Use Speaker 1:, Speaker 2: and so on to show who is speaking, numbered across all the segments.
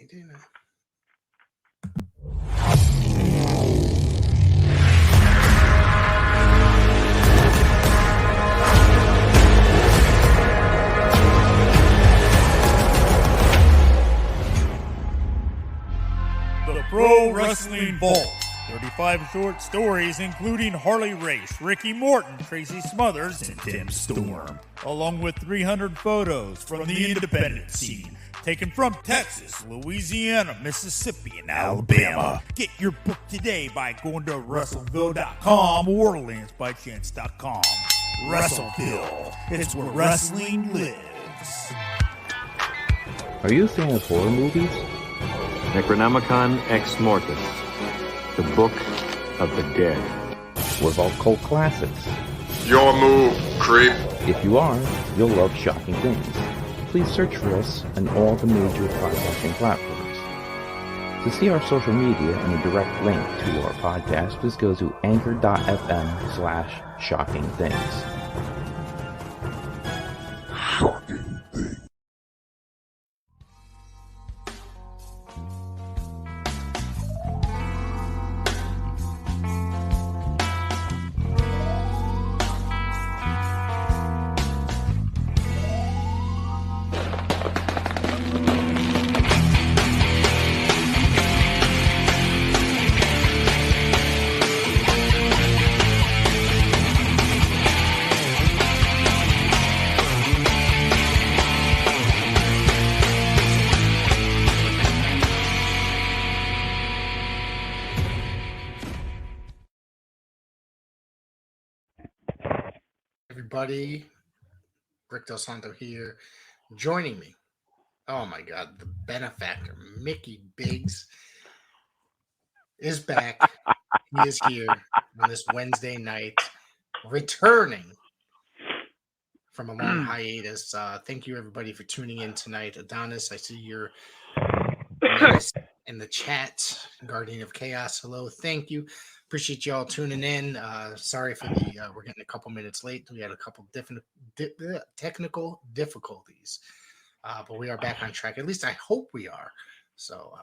Speaker 1: Any day now.
Speaker 2: The Pro Wrestling Vault. 35 short stories including Harley Race, Ricky Morton, Tracy Smothers, and Tim Storm. Along with 300 photos from the independent scene, taken from Texas, Louisiana, Mississippi, and Alabama. Get your book today by going to WrestleVille.com or LanceByChance.com. WrestleVille. It's where wrestling lives.
Speaker 3: Are you a fan of horror movies?
Speaker 4: Necronomicon Ex Mortis, the Book of the Dead.
Speaker 3: What about cult classics?
Speaker 5: Your move, creep.
Speaker 3: If you are, you'll love Shocking Things. Please search for us on all the major podcasting platforms. To see our social media and a direct link to our podcast, please go to anchor.fm/shockingthings.
Speaker 1: Everybody, Rick Del Santo here. Joining me, oh my God, the benefactor, Mickey Biggs, is back. He is here on this Wednesday night, returning from a long hiatus. Thank you, everybody, for tuning in tonight. Adonis, I see your menace in the chat. Guardian of Chaos, hello. Thank you. Appreciate y'all tuning in. Sorry for the we're getting a couple minutes late. We had a couple different technical difficulties, but we are back on track. At least I hope we are. So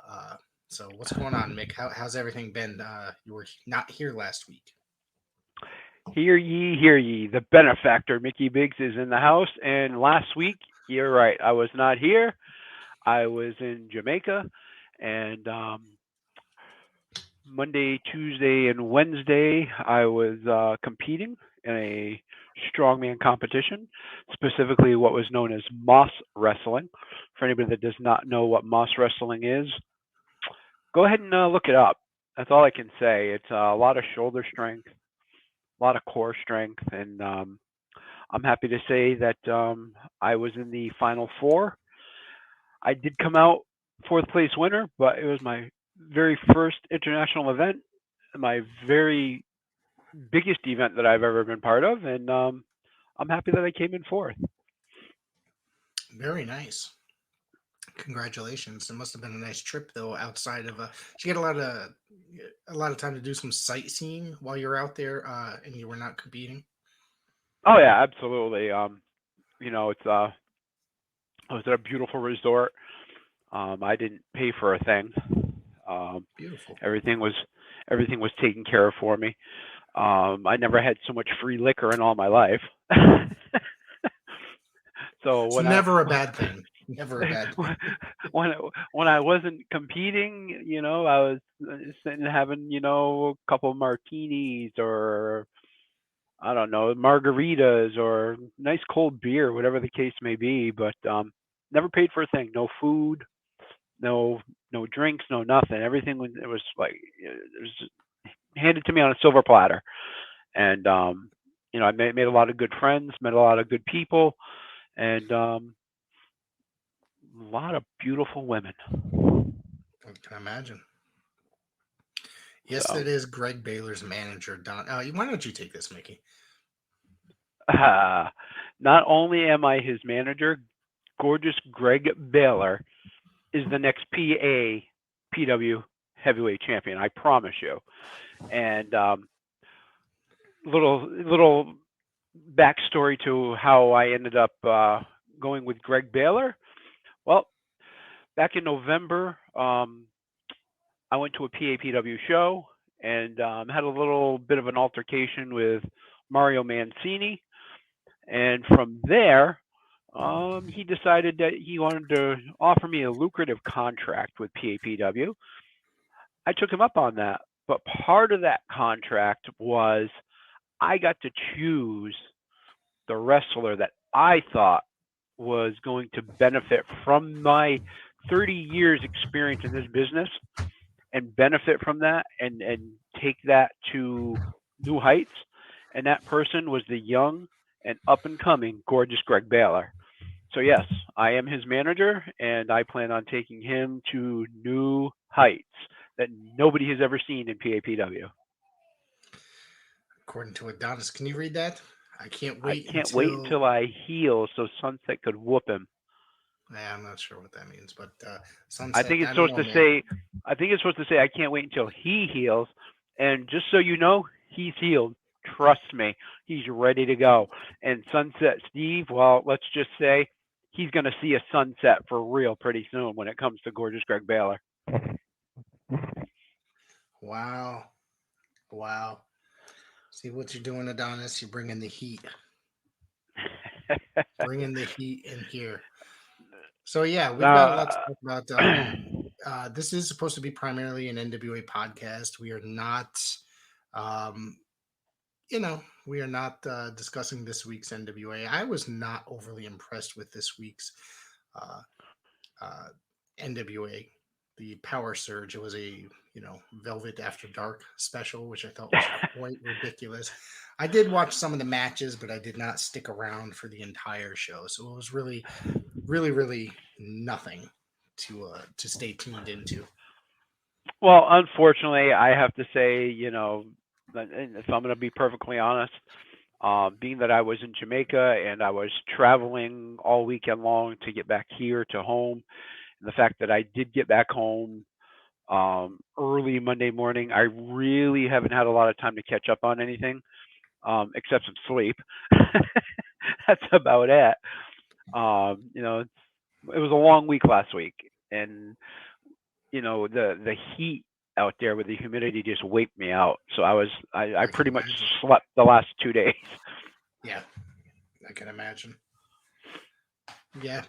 Speaker 1: what's going on, Mick? How's everything been? You were not here last week.
Speaker 6: Hear ye, hear ye. The benefactor, Mickey Biggs, is in the house. And last week, you're right, I was not here. I was in Jamaica, and Monday, Tuesday, and Wednesday, I was competing in a strongman competition, specifically what was known as Moss Wrestling. For anybody that does not know what Moss Wrestling is, go ahead and look it up. That's all I can say. It's a lot of shoulder strength, a lot of core strength, and I'm happy to say that I was in the final four. I did come out fourth place winner, but it was my very first international event, my very biggest event that I've ever been part of, and I'm happy that I came in fourth.
Speaker 1: Very nice. Congratulations. It must have been a nice trip, though. Outside of, did you get a lot of time to do some sightseeing while you're out there, and you were not competing?
Speaker 6: Oh yeah, absolutely. It's I was at a beautiful resort. I didn't pay for a thing.
Speaker 1: Beautiful.
Speaker 6: Everything was taken care of for me. I never had so much free liquor in all my life. So
Speaker 1: it's never a bad thing. Never a bad thing.
Speaker 6: When I wasn't competing, I was sitting having, a couple of martinis or I don't know, margaritas or nice cold beer, whatever the case may be. But never paid for a thing. No food. No drinks, no nothing. Everything was handed to me on a silver platter, and I made a lot of good friends, met a lot of good people, and a lot of beautiful women.
Speaker 1: I can imagine. Yes, so. It is Greg Baylor's manager, Don. Why don't you take this, Mickey?
Speaker 6: Not only am I his manager, gorgeous Greg Baylor is the next PW heavyweight champion. I promise you. And little backstory to how I ended up going with Greg Baylor. Well, back in November I went to a PAPW show and had a little bit of an altercation with Mario Mancini. And from there, he decided that he wanted to offer me a lucrative contract with PAPW. I took him up on that. But part of that contract was I got to choose the wrestler that I thought was going to benefit from my 30 years experience in this business and benefit from that and take that to new heights. And that person was the young and up and coming gorgeous Greg Baylor. So yes, I am his manager and I plan on taking him to new heights that nobody has ever seen in PAPW.
Speaker 1: According to Adonis, can you read that? I can't wait
Speaker 6: until I heal so Sunset could whoop him.
Speaker 1: Yeah, I'm not sure what that means, but Sunset.
Speaker 6: I think it's supposed to say. I think it's supposed to say I can't wait until he heals. And just so you know, he's healed. Trust me, he's ready to go. And Sunset Steve, well, let's just say he's going to see a sunset for real pretty soon when it comes to gorgeous Greg Baylor.
Speaker 1: Wow. See what you're doing, Adonis. You're bringing the heat. Bringing the heat in here. So, yeah, we've got a lot to talk about. This is supposed to be primarily an NWA podcast. We are not, we are not discussing this week's NWA. I was not overly impressed with this week's NWA, the Power Surge. It was a, Velvet After Dark special, which I thought was quite ridiculous. I did watch some of the matches, but I did not stick around for the entire show. So it was really, really, really nothing to stay tuned into.
Speaker 6: Well, unfortunately, I have to say, if I'm going to be perfectly honest, being that I was in Jamaica and I was traveling all weekend long to get back here to home, and the fact that I did get back home early Monday morning, I really haven't had a lot of time to catch up on anything except some sleep. That's about it. It was a long week last week, and the heat out there with the humidity just wiped me out. So I pretty much slept the last 2 days.
Speaker 1: Yeah, I can imagine. Yeah.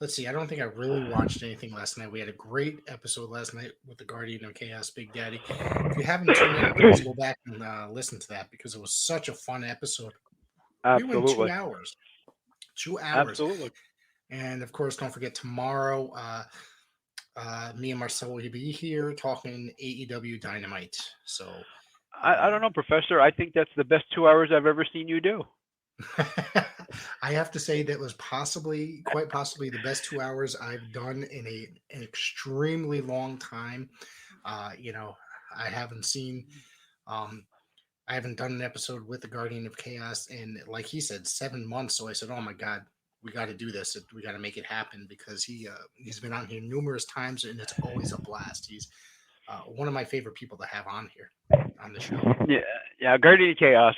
Speaker 1: Let's see. I don't think I really watched anything last night. We had a great episode last night with the Guardian of Chaos, Big Daddy. If you haven't tuned in, please go back and listen to that because it was such a fun episode.
Speaker 6: Absolutely.
Speaker 1: We went 2 hours. 2 hours.
Speaker 6: Absolutely.
Speaker 1: And of course, don't forget tomorrow, me and Marcel will be here talking AEW Dynamite. So
Speaker 6: I don't know, Professor. I think that's the best 2 hours I've ever seen you do.
Speaker 1: I have to say that was quite possibly the best 2 hours I've done in an extremely long time. I haven't seen, I haven't done an episode with the Guardian of Chaos in, like he said, 7 months. So I said, oh my God, we got to do this. We got to make it happen because he's been on here numerous times and it's always a blast. He's one of my favorite people to have on here on the show.
Speaker 6: Yeah, Guardian of Chaos.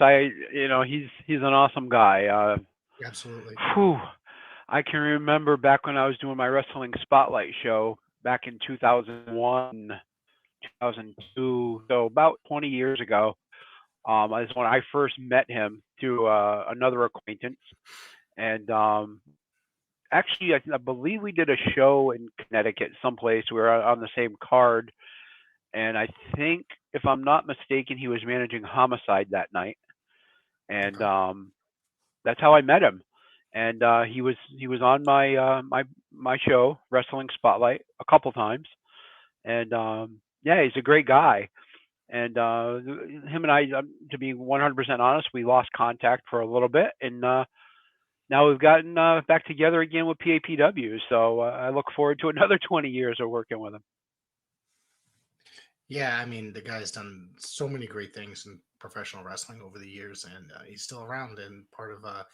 Speaker 6: He's an awesome guy.
Speaker 1: Absolutely.
Speaker 6: I can remember back when I was doing my wrestling Spotlite show back in 2001, 2002, so about 20 years ago. Is when I first met him through another acquaintance. And actually, I believe we did a show in Connecticut, someplace. We were on the same card. And I think, if I'm not mistaken, he was managing Homicide that night. And that's how I met him. And he was on my show, Wrestling Spotlight, a couple times. And he's a great guy. And him and I, to be 100% honest, we lost contact for a little bit. And now we've gotten back together again with PAPW. So I look forward to another 20 years of working with him.
Speaker 1: Yeah, I mean, the guy's done so many great things in professional wrestling over the years, and he's still around and part of the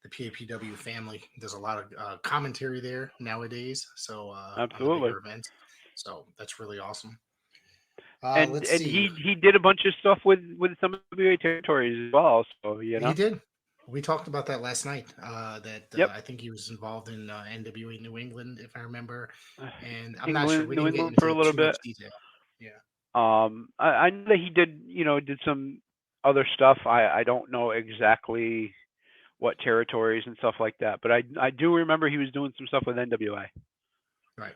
Speaker 1: PAPW family. There's a lot of commentary there nowadays. So
Speaker 6: absolutely,
Speaker 1: events. So that's really awesome.
Speaker 6: And he did a bunch of stuff with some of the territories as well. So
Speaker 1: He did. We talked about that last night.
Speaker 6: Yep.
Speaker 1: I think he was involved in NWA New England, if I remember, and I'm not sure.
Speaker 6: England,
Speaker 1: We
Speaker 6: New
Speaker 1: didn't get
Speaker 6: England for a
Speaker 1: into
Speaker 6: little
Speaker 1: too much
Speaker 6: bit.
Speaker 1: detail. Yeah.
Speaker 6: I know that he did some other stuff. I don't know exactly what territories and stuff like that, but I do remember he was doing some stuff with NWA.
Speaker 1: Right.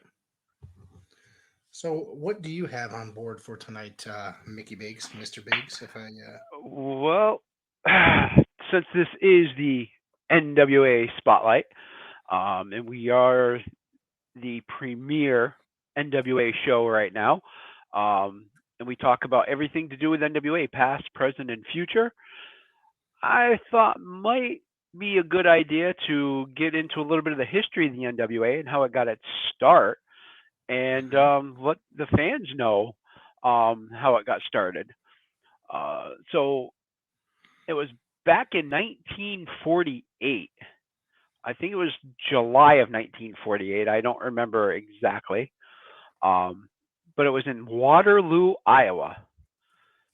Speaker 1: So, what do you have on board for tonight, Mickey Biggs, Mr. Biggs? If I
Speaker 6: Well, since this is the NWA Spotlight, and we are the premier NWA show right now, and we talk about everything to do with NWA, past, present, and future, I thought might be a good idea to get into a little bit of the history of the NWA and how it got its start, and let the fans know how it got started. So it was back in 1948. I think it was July of 1948. I don't remember exactly. But it was in Waterloo, Iowa.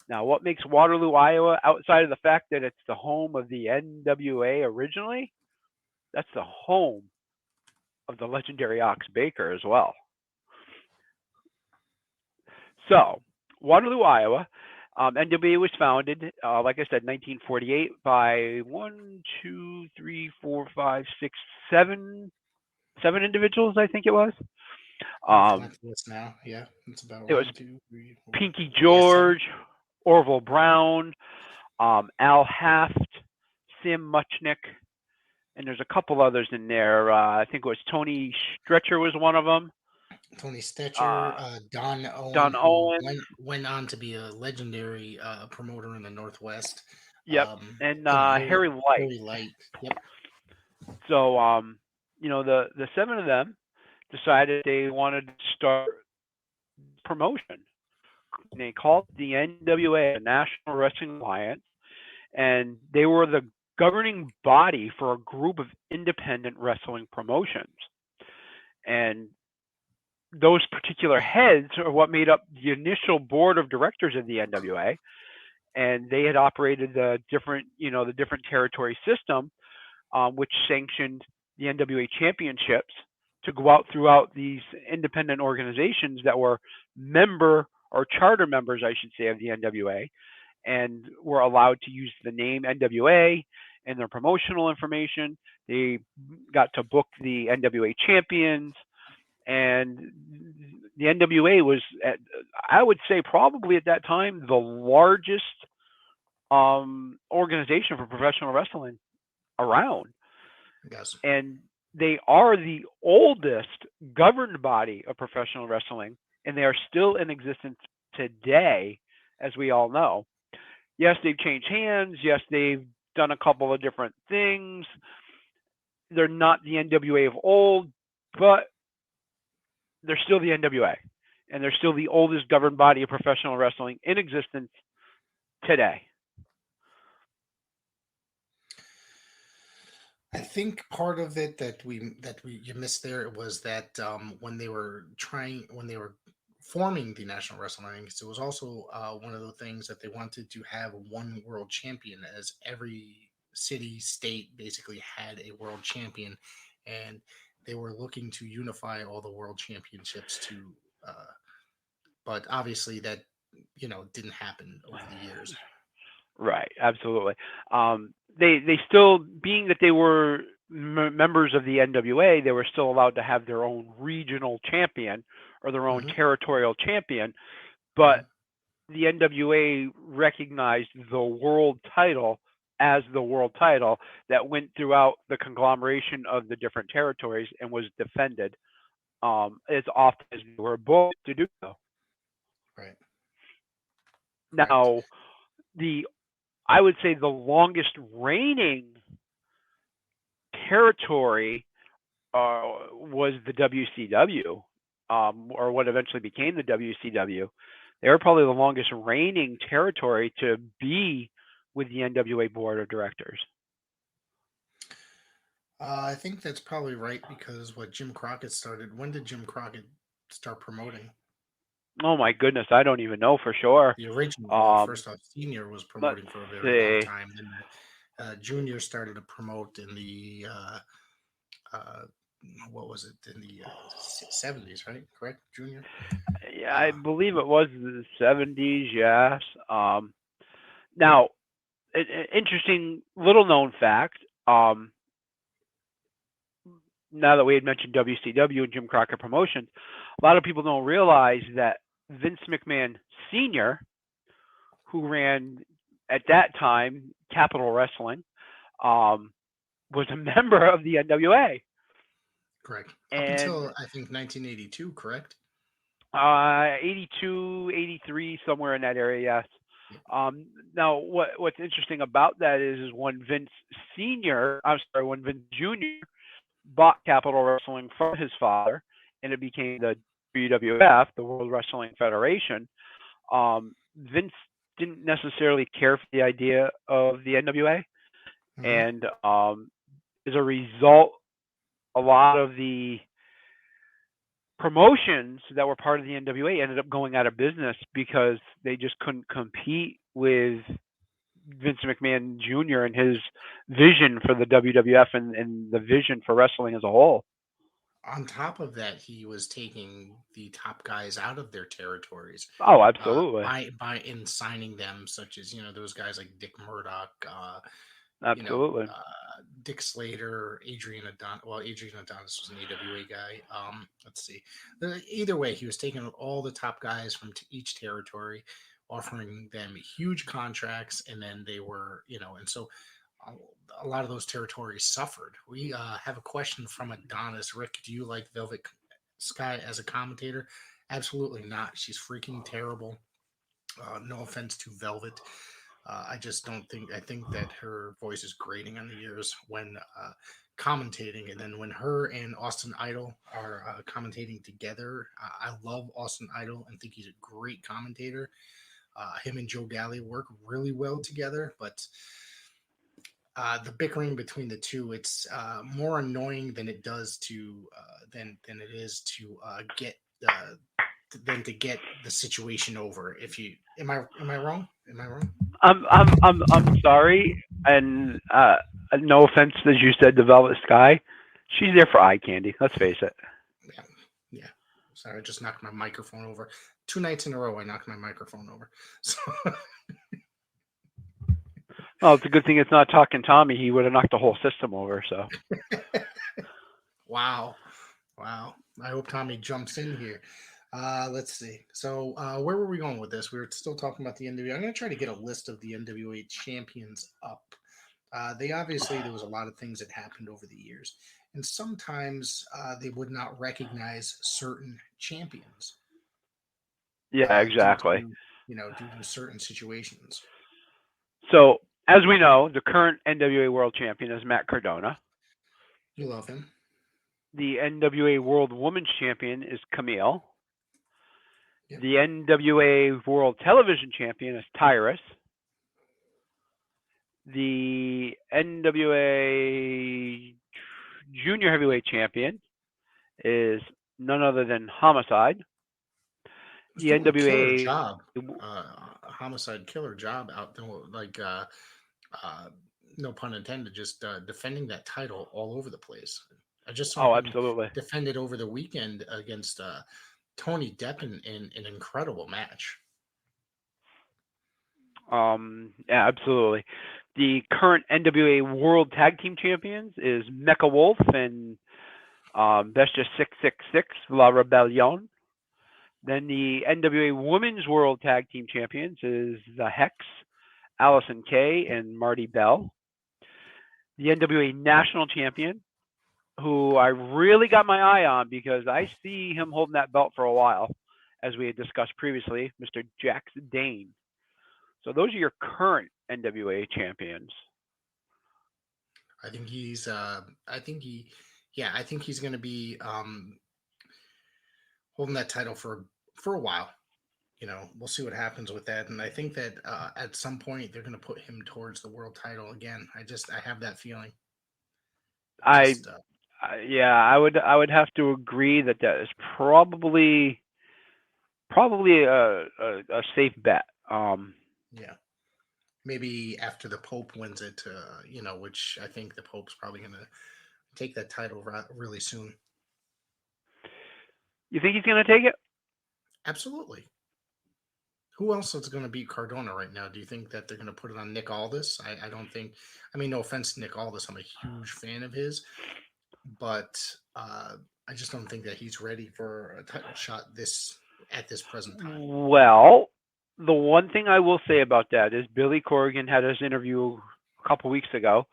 Speaker 6: Now, what makes Waterloo, Iowa, outside of the fact that it's the home of the NWA originally, that's the home of the legendary Ox Baker as well. So, Waterloo, Iowa, NWA was founded, like I said, 1948 by 7 individuals, I think it was.
Speaker 1: Now, yeah, it's about
Speaker 6: it was
Speaker 1: 1, 2, 3, 4,
Speaker 6: Pinky George, Orville Brown, Al Haft, Sam Muchnick, and there's a couple others in there. I think it was Tony Stretcher was one of them.
Speaker 1: Tony Stetcher, Don Owen,
Speaker 6: Don Owen
Speaker 1: went on to be a legendary promoter in the Northwest.
Speaker 6: Yep, and Harry Light.
Speaker 1: Harry Light. Yep.
Speaker 6: So, the 7 of them decided they wanted to start promotion. And they called the NWA, the National Wrestling Alliance, and they were the governing body for a group of independent wrestling promotions. And those particular heads are what made up the initial board of directors of the NWA, and they had operated the different territory system, which sanctioned the NWA championships to go out throughout these independent organizations that were member or charter members, I should say, of the NWA, and were allowed to use the name NWA in their promotional information. They got to book the NWA champions, and the NWA was, I would say, probably at that time, the largest organization for professional wrestling around.
Speaker 1: Yes.
Speaker 6: And they are the oldest governed body of professional wrestling, and they are still in existence today, as we all know. Yes, they've changed hands. Yes, they've done a couple of different things. They're not the NWA of old, but they're still the NWA, and they're still the oldest governed body of professional wrestling in existence today.
Speaker 1: I think part of it that you missed there was that when they were forming the National Wrestling Alliance, it was also one of the things that they wanted to have one world champion, as every city, state basically had a world champion, and they were looking to unify all the world championships to, but obviously that didn't happen over the years.
Speaker 6: Right, absolutely. They still, being that they were members of the NWA, they were still allowed to have their own regional champion or their own territorial champion, but the NWA recognized the world title as the world title that went throughout the conglomeration of the different territories and was defended as often as they were booked to do so.
Speaker 1: Right.
Speaker 6: Now, I would say the longest reigning territory was the WCW, or what eventually became the WCW. They were probably the longest reigning territory to be with the NWA board of directors.
Speaker 1: I think that's probably right, because Jim Crockett started. When did Jim Crockett start promoting?
Speaker 6: Oh my goodness, I don't even know for sure.
Speaker 1: The original, first off, Senior was promoting for a very long time. Junior started to promote in the what was it, in the 70s, right? Correct, Junior?
Speaker 6: Yeah, I believe it was the 70s. Yes. Now, interesting little known fact. Now that we had mentioned WCW and Jim Crockett Promotions, a lot of people don't realize that Vince McMahon Sr., who ran at that time Capital Wrestling, was a member of the NWA.
Speaker 1: Correct. Up
Speaker 6: And
Speaker 1: until, I think, 1982, correct?
Speaker 6: 82, 83, somewhere in that area, yes. Now, what's interesting about that is when Vince Jr. bought Capital Wrestling from his father, and it became the WWF, the World Wrestling Federation, Vince didn't necessarily care for the idea of the NWA.
Speaker 1: Mhm.
Speaker 6: And as a result, a lot of the promotions that were part of the NWA ended up going out of business because they just couldn't compete with Vince McMahon Jr. and his vision for the WWF and the vision for wrestling as a whole.
Speaker 1: On top of that, he was taking the top guys out of their territories.
Speaker 6: Oh, absolutely.
Speaker 1: By in signing them, such as, those guys like Dick Murdoch,
Speaker 6: Absolutely.
Speaker 1: Dick Slater, Adrian Adonis. Well, Adrian Adonis was an AWA guy. Let's see. Either way, he was taking all the top guys from each territory, offering them huge contracts, and then they were, and so a lot of those territories suffered. We have a question from Adonis. Rick, do you like Velvet Sky as a commentator? Absolutely not. She's freaking terrible. No offense to Velvet. I just don't think. I think that her voice is grating on the ears when commentating, and then when her and Austin Idol are commentating together. I love Austin Idol and think he's a great commentator. Him and Joe Galli work really well together, but the bickering between the two, it's more annoying than it does to than it is to get than to get the situation over. If you am I wrong? Am I wrong?
Speaker 6: I'm sorry, and no offense, as you said, the Velvet Sky. She's there for eye candy. Let's face it.
Speaker 1: Yeah. Sorry, I just knocked my microphone over. 2 nights in a row, I knocked my microphone over. So.
Speaker 6: Well, it's a good thing it's not Talking Tommy. He would have knocked the whole system over. So.
Speaker 1: Wow. I hope Tommy jumps in here. Let's see. So where were we going with this? We were still talking about the NWA. I'm going to try to get a list of the NWA champions up. There was a lot of things that happened over the years. And sometimes they would not recognize certain champions.
Speaker 6: Yeah, exactly.
Speaker 1: Due to certain situations.
Speaker 6: So, as we know, the current NWA World Champion is Matt Cardona.
Speaker 1: You love him.
Speaker 6: The NWA World Women's Champion is Camille.
Speaker 1: Yep.
Speaker 6: The NWA World Television Champion is Tyrus. The NWA Junior Heavyweight Champion is none other than Homicide. The NWA
Speaker 1: job, Homicide killer job out there, like no pun intended, just defending that title all over the place. I just saw him
Speaker 6: absolutely
Speaker 1: defend it over the weekend against Tony Depp in an incredible match.
Speaker 6: Yeah, absolutely. The current NWA World Tag Team Champions is Mecha Wolf and Bestia 666 La Rebellion. Then the NWA Women's World Tag Team Champions is the Hex, Allison Kay, and Marty Bell. The NWA National Champion, who I really got my eye on because I see him holding that belt for a while, as we had discussed previously, Mr. Jax Dane. So those are your current NWA champions.
Speaker 1: I think he's going to be holding that title for a while. We'll see what happens with that. And I think that at some point they're going to put him towards the world title again. I have that feeling.
Speaker 6: I would have to agree that is probably a safe bet.
Speaker 1: Yeah. maybe after the Pope wins it, which I think the Pope's probably going to take that title really soon.
Speaker 6: You think he's going to take it?
Speaker 1: Absolutely. Who else is going to beat Cardona right now? Do you think that they're going to put it on Nick Aldis? I don't think. I mean, no offense to Nick Aldis, I'm a huge fan of his, but I just don't think that he's ready for a title shot at this present time.
Speaker 6: Well, the one thing I will say about that is Billy Corgan had his interview a couple weeks ago,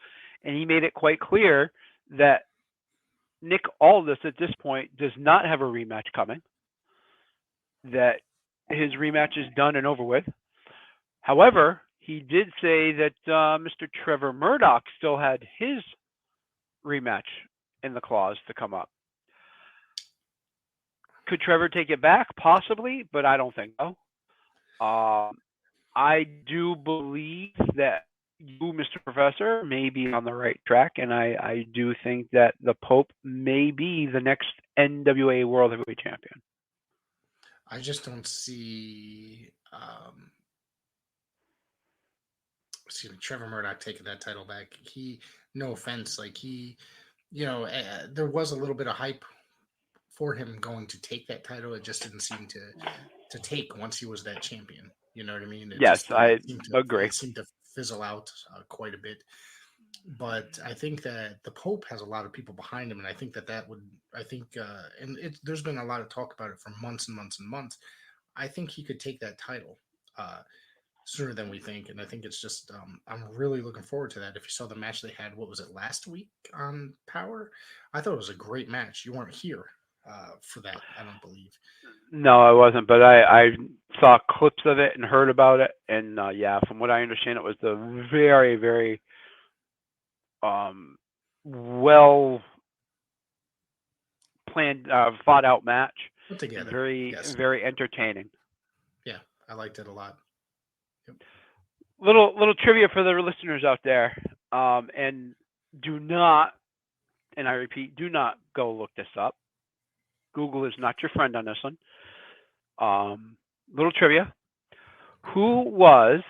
Speaker 6: and he made it quite clear that Nick Aldis at this point does not have a rematch coming, that his rematch is done and over with. However, he did say that Mr. Trevor Murdoch still had his rematch in the clause to come up. Could Trevor take it back? Possibly, but I don't think so. I do believe that you, Mr. Professor, may be on the right track, and I do think that the Pope may be the next NWA World Heavyweight Champion.
Speaker 1: I just don't see Trevor Murdoch taking that title back. No offense, there was a little bit of hype for him going to take that title. It just didn't seem to take once he was that champion. You know what I mean?
Speaker 6: I agree.
Speaker 1: It seemed to fizzle out quite a bit. But I think that the Pope has a lot of people behind him, and I think there's been a lot of talk about it for months and months and months. I think he could take that title sooner than we think, and I think it's just I'm really looking forward to that. If you saw the match they had, what was it, last week on Power? I thought it was a great match. You weren't here for that, I don't believe.
Speaker 6: No, I wasn't, but I saw clips of it and heard about it, and from what I understand, it was a very, very well planned, thought out match.
Speaker 1: Put together.
Speaker 6: Very, very entertaining.
Speaker 1: Yeah, I liked it a lot. Yep.
Speaker 6: Little trivia for the listeners out there, and do not, and I repeat, do not go look this up. Google is not your friend on this one. Little trivia. Who was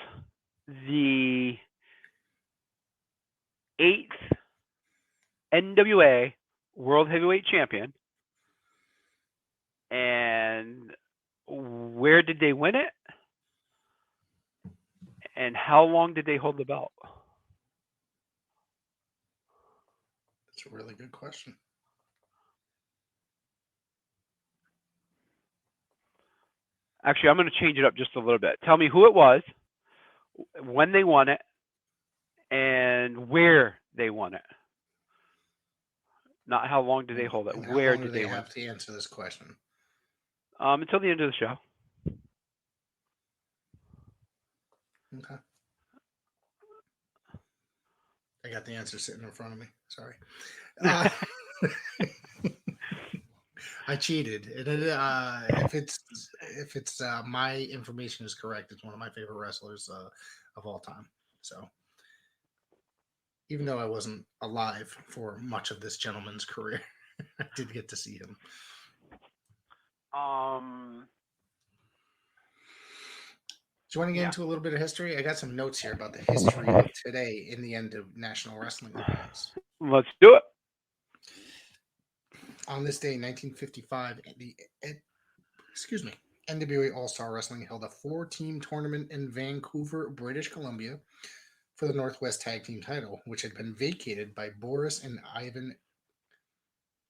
Speaker 6: the 8th NWA World Heavyweight Champion, and where did they win it, and how long did they hold the belt?
Speaker 1: That's a really good question.
Speaker 6: Actually, I'm going to change it up just a little bit. Tell me who it was, when they won it, and where they won it. Not how long did they hold it. Where did they
Speaker 1: have to answer this question?
Speaker 6: Until the end of the show.
Speaker 1: Okay. I got the answer sitting in front of me. Sorry. I cheated. If it's my information is correct, it's one of my favorite wrestlers of all time. So even though I wasn't alive for much of this gentleman's career, I did get to see him. Do you want to get into a little bit of history? I got some notes here about the history of today in the end of National Wrestling Alliance.
Speaker 6: Let's do it.
Speaker 1: On this day, 1955, the NWA All-Star Wrestling held a 4-team tournament in Vancouver, British Columbia, for the Northwest Tag Team title, which had been vacated by Boris and Ivan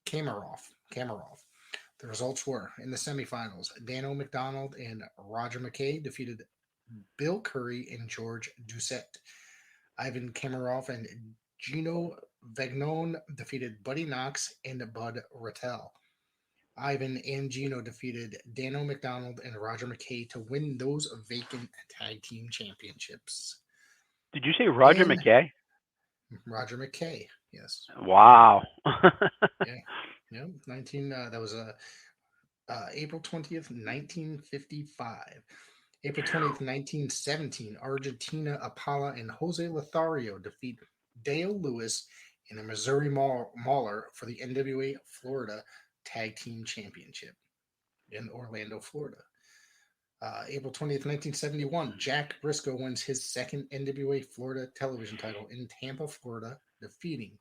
Speaker 1: Kamarov. The results were, in the semifinals, Dano McDonald and Roger McKay defeated Bill Curry and George Doucette. Ivan Kamarov and Gino Vagnone defeated Buddy Knox and Bud Rattel. Ivan and Gino defeated Dano McDonald and Roger McKay to win those vacant tag team championships.
Speaker 6: Did you say Roger McKay?
Speaker 1: Roger McKay, yes.
Speaker 6: Wow.
Speaker 1: Yeah. That was April 20th, 1955. April 20th, 1917, Argentina Apala and Jose Lothario defeat Dale Lewis in a Missouri Mauler for the NWA Florida Tag Team Championship in Orlando, Florida. April 20th, 1971, Jack Briscoe wins his second NWA Florida television title in Tampa, Florida, defeating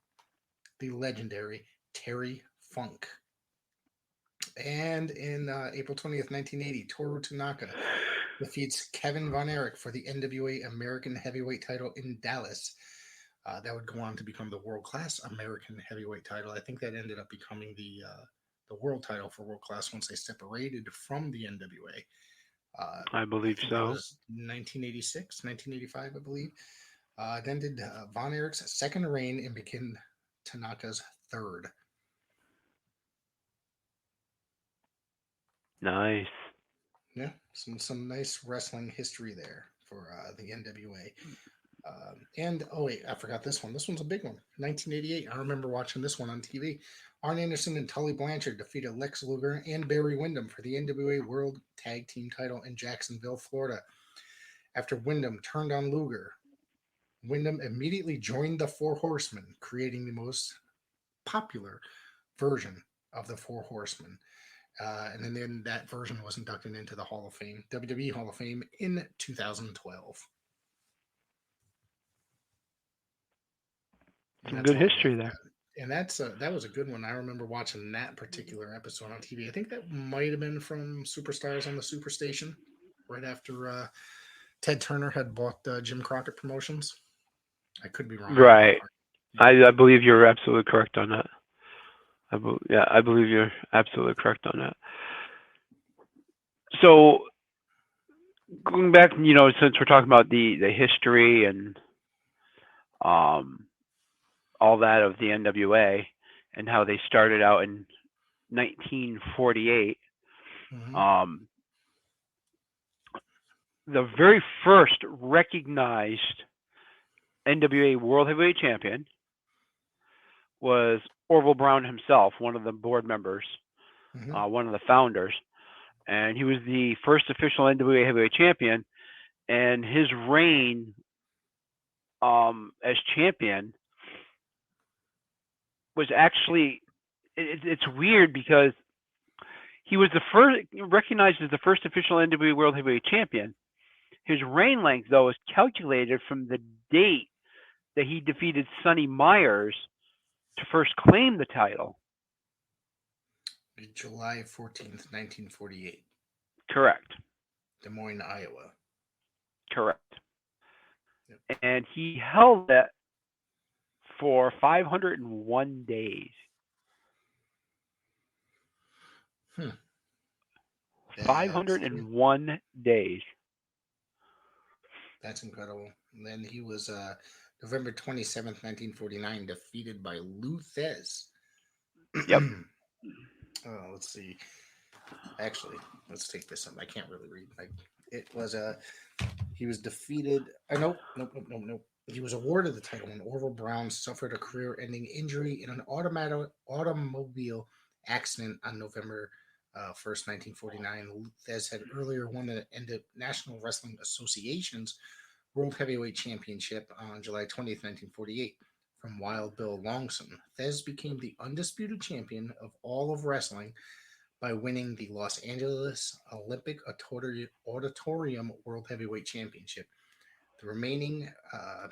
Speaker 1: the legendary Terry Funk. And in April 20th, 1980, Toru Tanaka defeats Kevin Von Erich for the NWA American Heavyweight title in Dallas. That would go on to become the World Class American Heavyweight title. I think that ended up becoming the world title for World Class once they separated from the NWA.
Speaker 6: I believe so.
Speaker 1: That was 1986, 1985, I believe. It ended Von Erich's second reign and became Tanaka's third.
Speaker 6: Nice.
Speaker 1: Yeah, some nice wrestling history there for the NWA. And oh wait, I forgot this one. This one's a big one. 1988. I remember watching this one on TV. Arn Anderson and Tully Blanchard defeated Lex Luger and Barry Windham for the NWA World Tag Team title in Jacksonville, Florida. After Windham turned on Luger, Windham immediately joined the Four Horsemen, creating the most popular version of the Four Horsemen. And then that version was inducted into the Hall of Fame, WWE Hall of Fame, in 2012.
Speaker 6: Some good history there.
Speaker 1: And that was a good one. I remember watching that particular episode on TV. I think that might have been from Superstars on the Superstation, right after Ted Turner had bought Jim Crockett Promotions. I could be wrong.
Speaker 6: Right. I believe you're absolutely correct on that. I believe you're absolutely correct on that. So going back, since we're talking about the history and all that of the NWA and how they started out in 1948, the very first recognized NWA World Heavyweight Champion was Orville Brown himself, one of the board members, one of the founders. And he was the first official NWA Heavyweight Champion. And his reign as champion was actually, it's weird because he was the first, recognized as the first official NWA World Heavyweight Champion. His reign length, though, is calculated from the date that he defeated Sonny Myers to first claim the title.
Speaker 1: July 14th, 1948.
Speaker 6: Correct.
Speaker 1: Des Moines, Iowa.
Speaker 6: Correct. Yep. And he held it for 501 days. 501 days.
Speaker 1: That's incredible. And then he was November 27th, 1949, defeated by Lou Thez.
Speaker 6: Yep.
Speaker 1: Let's see. Actually, let's take this up. I can't really read. It was he was defeated. Nope. He was awarded the title when Orville Brown suffered a career-ending injury in an automobile accident on November 1st, 1949. Lou Thez had earlier won the National Wrestling Association's World Heavyweight Championship on July 20th, 1948 from Wild Bill Longson. Thez became the undisputed champion of all of wrestling by winning the Los Angeles Olympic Auditorium World Heavyweight Championship, the remaining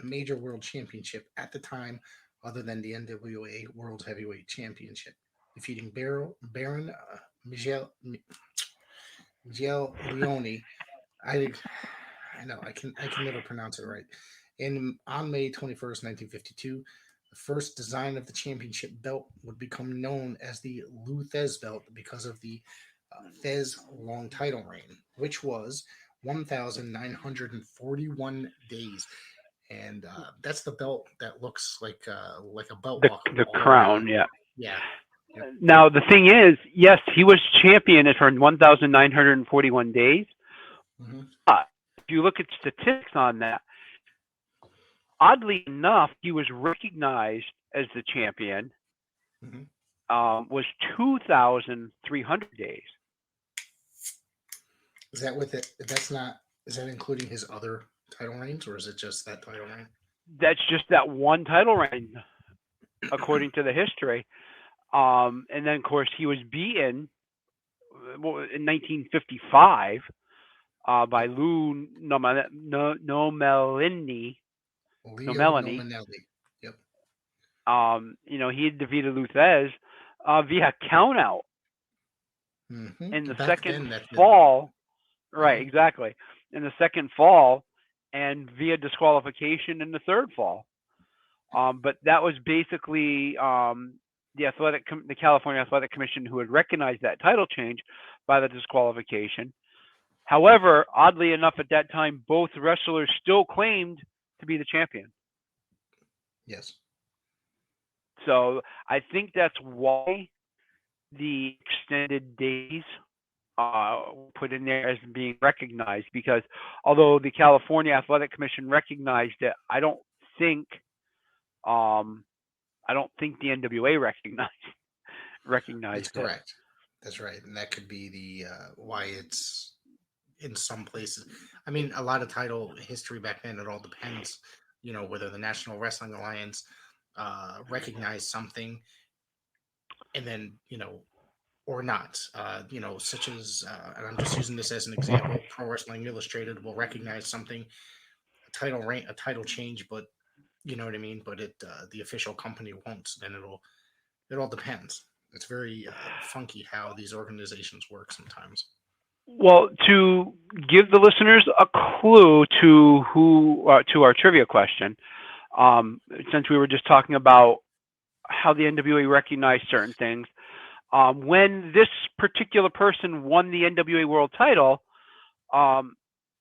Speaker 1: major world championship at the time other than the NWA World Heavyweight Championship, defeating Baron Miguel Leone. I know I can never pronounce it right. On May 21st, 1952, the first design of the championship belt would become known as the Lou Thez belt because of the Thez long title reign, which was 1,941 days. And that's the belt that looks like a belt.
Speaker 6: The crown, yeah.
Speaker 1: Yeah. Yep.
Speaker 6: Now, the thing is, yes, he was champion for 1,941 days. If you look at statistics on that, oddly enough, he was recognized as the champion was 2,300 days.
Speaker 1: Is that with it? Is that including his other title reigns, or is it just that title reign?
Speaker 6: That's just that one title reign, according to the history. And then, of course, he was beaten in 1955 by Lou Nomelini.
Speaker 1: Leo Nominelli. Yep.
Speaker 6: He had defeated Luthez via countout in the second fall. Right, exactly. In the second fall, and via disqualification in the third fall. But that was basically the California Athletic Commission who had recognized that title change by the disqualification. However, oddly enough, at that time, both wrestlers still claimed to be the champion.
Speaker 1: Yes.
Speaker 6: So I think that's why the extended days put in there as being recognized, because although the California Athletic Commission recognized it, I don't think the NWA recognized
Speaker 1: That's correct. That's right, and that could be the why it's in some places. I mean, a lot of title history back then. It all depends, whether the National Wrestling Alliance recognized something, and then or not. Such as, and I'm just using this as an example. Pro Wrestling Illustrated will recognize something, a title change, but you know what I mean. But the official company won't. Then it all depends. It's very funky how these organizations work sometimes.
Speaker 6: Well, to give the listeners a clue to our trivia question, since we were just talking about how the NWA recognized certain things, when this particular person won the NWA World title,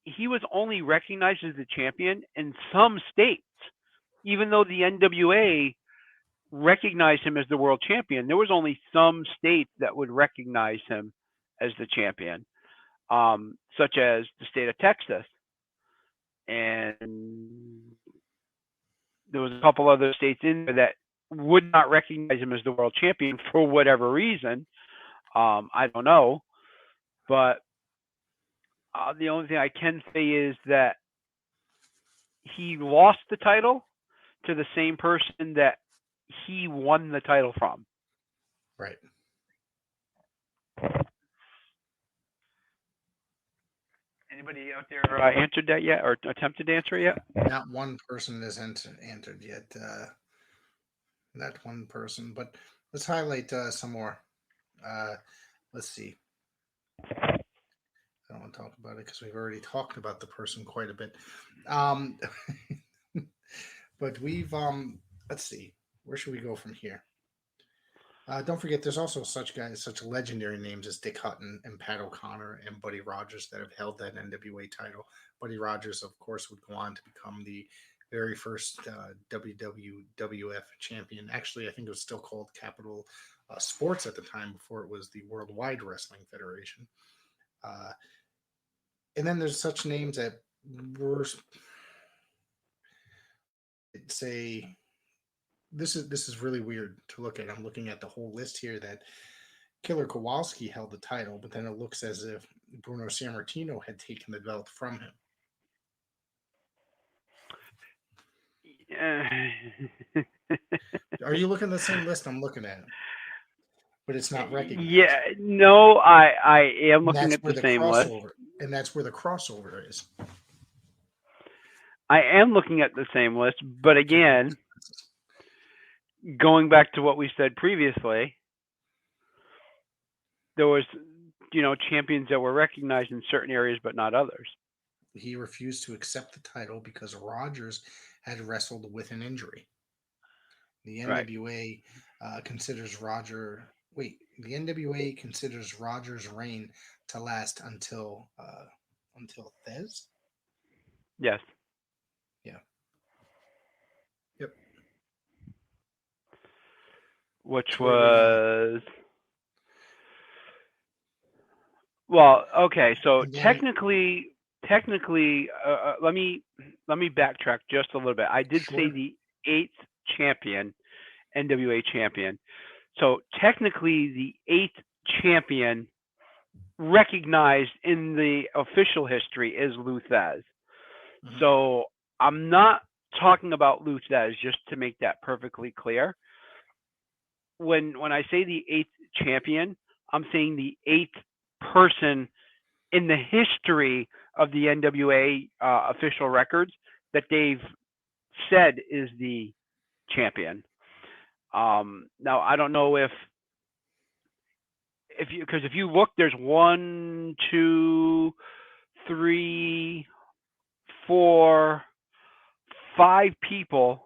Speaker 6: he was only recognized as the champion in some states, even though the NWA recognized him as the world champion. There was only some states that would recognize him as the champion, such as the state of Texas, and there was a couple other states in there that would not recognize him as the world champion for whatever reason. I don't know, but the only thing I can say is that he lost the title to the same person that he won the title from.
Speaker 1: Right.
Speaker 6: Anybody out there answered that yet, or attempted to answer it yet?
Speaker 1: Not one person has answered yet. Not one person, but let's highlight some more. Let's see. I don't want to talk about it because we've already talked about the person quite a bit. But we've let's see. Where should we go from here? Don't forget, there's also such legendary names as Dick Hutton and Pat O'Connor and Buddy Rogers that have held that NWA title. Buddy Rogers, of course, would go on to become the very first WWF champion. Actually, I think it was still called Capital Sports at the time before it was the Worldwide Wrestling Federation. And then there's such names that were, say, this is really weird to look at. I'm looking at the whole list here that Killer Kowalski held the title, but then it looks as if Bruno Sammartino had taken the belt from him. Are you looking at the same list I'm looking at? But it's not recognized.
Speaker 6: Yeah, no, I am looking at the same list.
Speaker 1: And that's where the crossover is.
Speaker 6: I am looking at the same list, but again, going back to what we said previously, there was, champions that were recognized in certain areas, but not others.
Speaker 1: He refused to accept the title because Rogers had wrestled with an injury. The NWA considers the NWA considers Rogers' reign to last until Thez?
Speaker 6: Yes.
Speaker 1: Yeah. Yep.
Speaker 6: Which was... Well, okay, so technically, let me backtrack just a little bit. I did say the 8th champion, NWA champion. So technically, the 8th champion recognized in the official history is Lou Thesz. Mm-hmm. So I'm not talking about Lou Thesz, just to make that perfectly clear. When I say the 8th champion, I'm saying the 8th person in the history of the NWA official records that they've said is the champion. Now I don't know if you look, there's 1, 2, 3, 4, 5 people.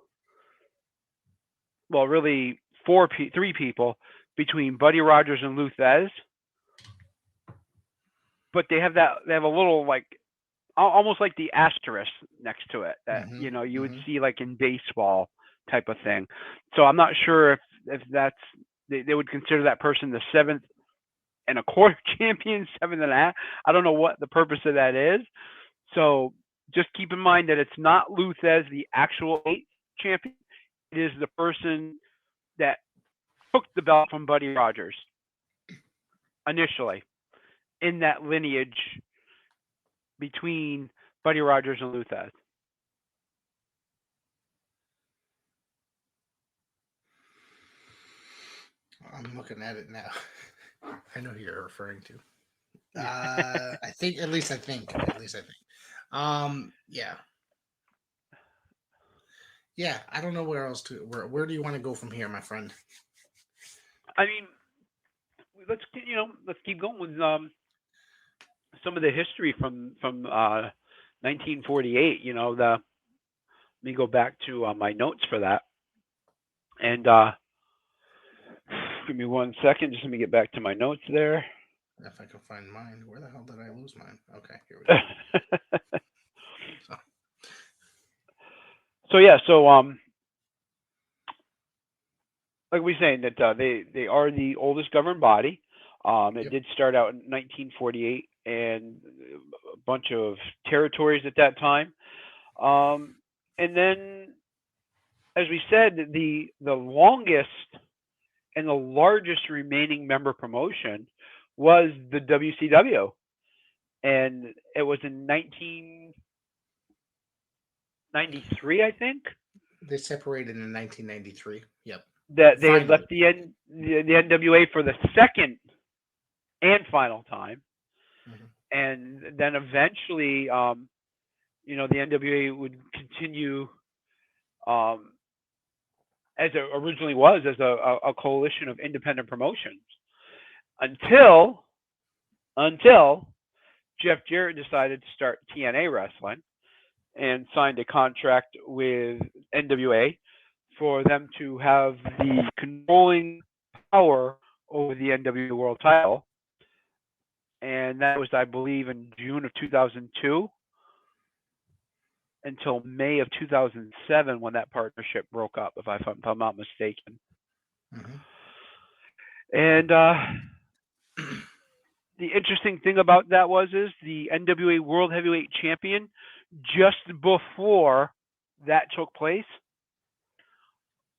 Speaker 6: Well, really 3 people between Buddy Rogers and Lou Thesz. But they have a little, like, almost like the asterisk next to it that you would see like in baseball type of thing. So I'm not sure if that's they would consider that person the 7th and a quarter champion, 7th and a half. I don't know what the purpose of that is. So just keep in mind that it's not Lou Thesz, the actual 8th champion. It is the person that took the belt from Buddy Rogers initially in that lineage between Buddy Rogers and Lou Thesz.
Speaker 1: I'm looking at it now. I know who you're referring to. I think. Yeah. I don't know where else to. Where do you want to go from here, my friend?
Speaker 6: I mean, let's keep going with some of the history from 1948. Let me go back to my notes for that, and give me 1 second. Just let me get back to my notes there.
Speaker 1: If I can find mine. Where the hell did I lose mine? Okay, here we go.
Speaker 6: So like we were saying that they are the oldest governed body. It did start out in 1948 and a bunch of territories at that time. And then, as we said, the longest and the largest remaining member promotion was the WCW. And it was in 1993, I think.
Speaker 1: They separated in 1993. Yep.
Speaker 6: That they had left the NWA for the second and final time. And then eventually, the NWA would continue as it originally was, as a coalition of independent promotions, until Jeff Jarrett decided to start TNA Wrestling and signed a contract with NWA for them to have the controlling power over the NWA World title. And that was, I believe, in June of 2002 until May of 2007 when that partnership broke up, if I'm not mistaken. And the interesting thing about that is the NWA World Heavyweight Champion, just before that took place,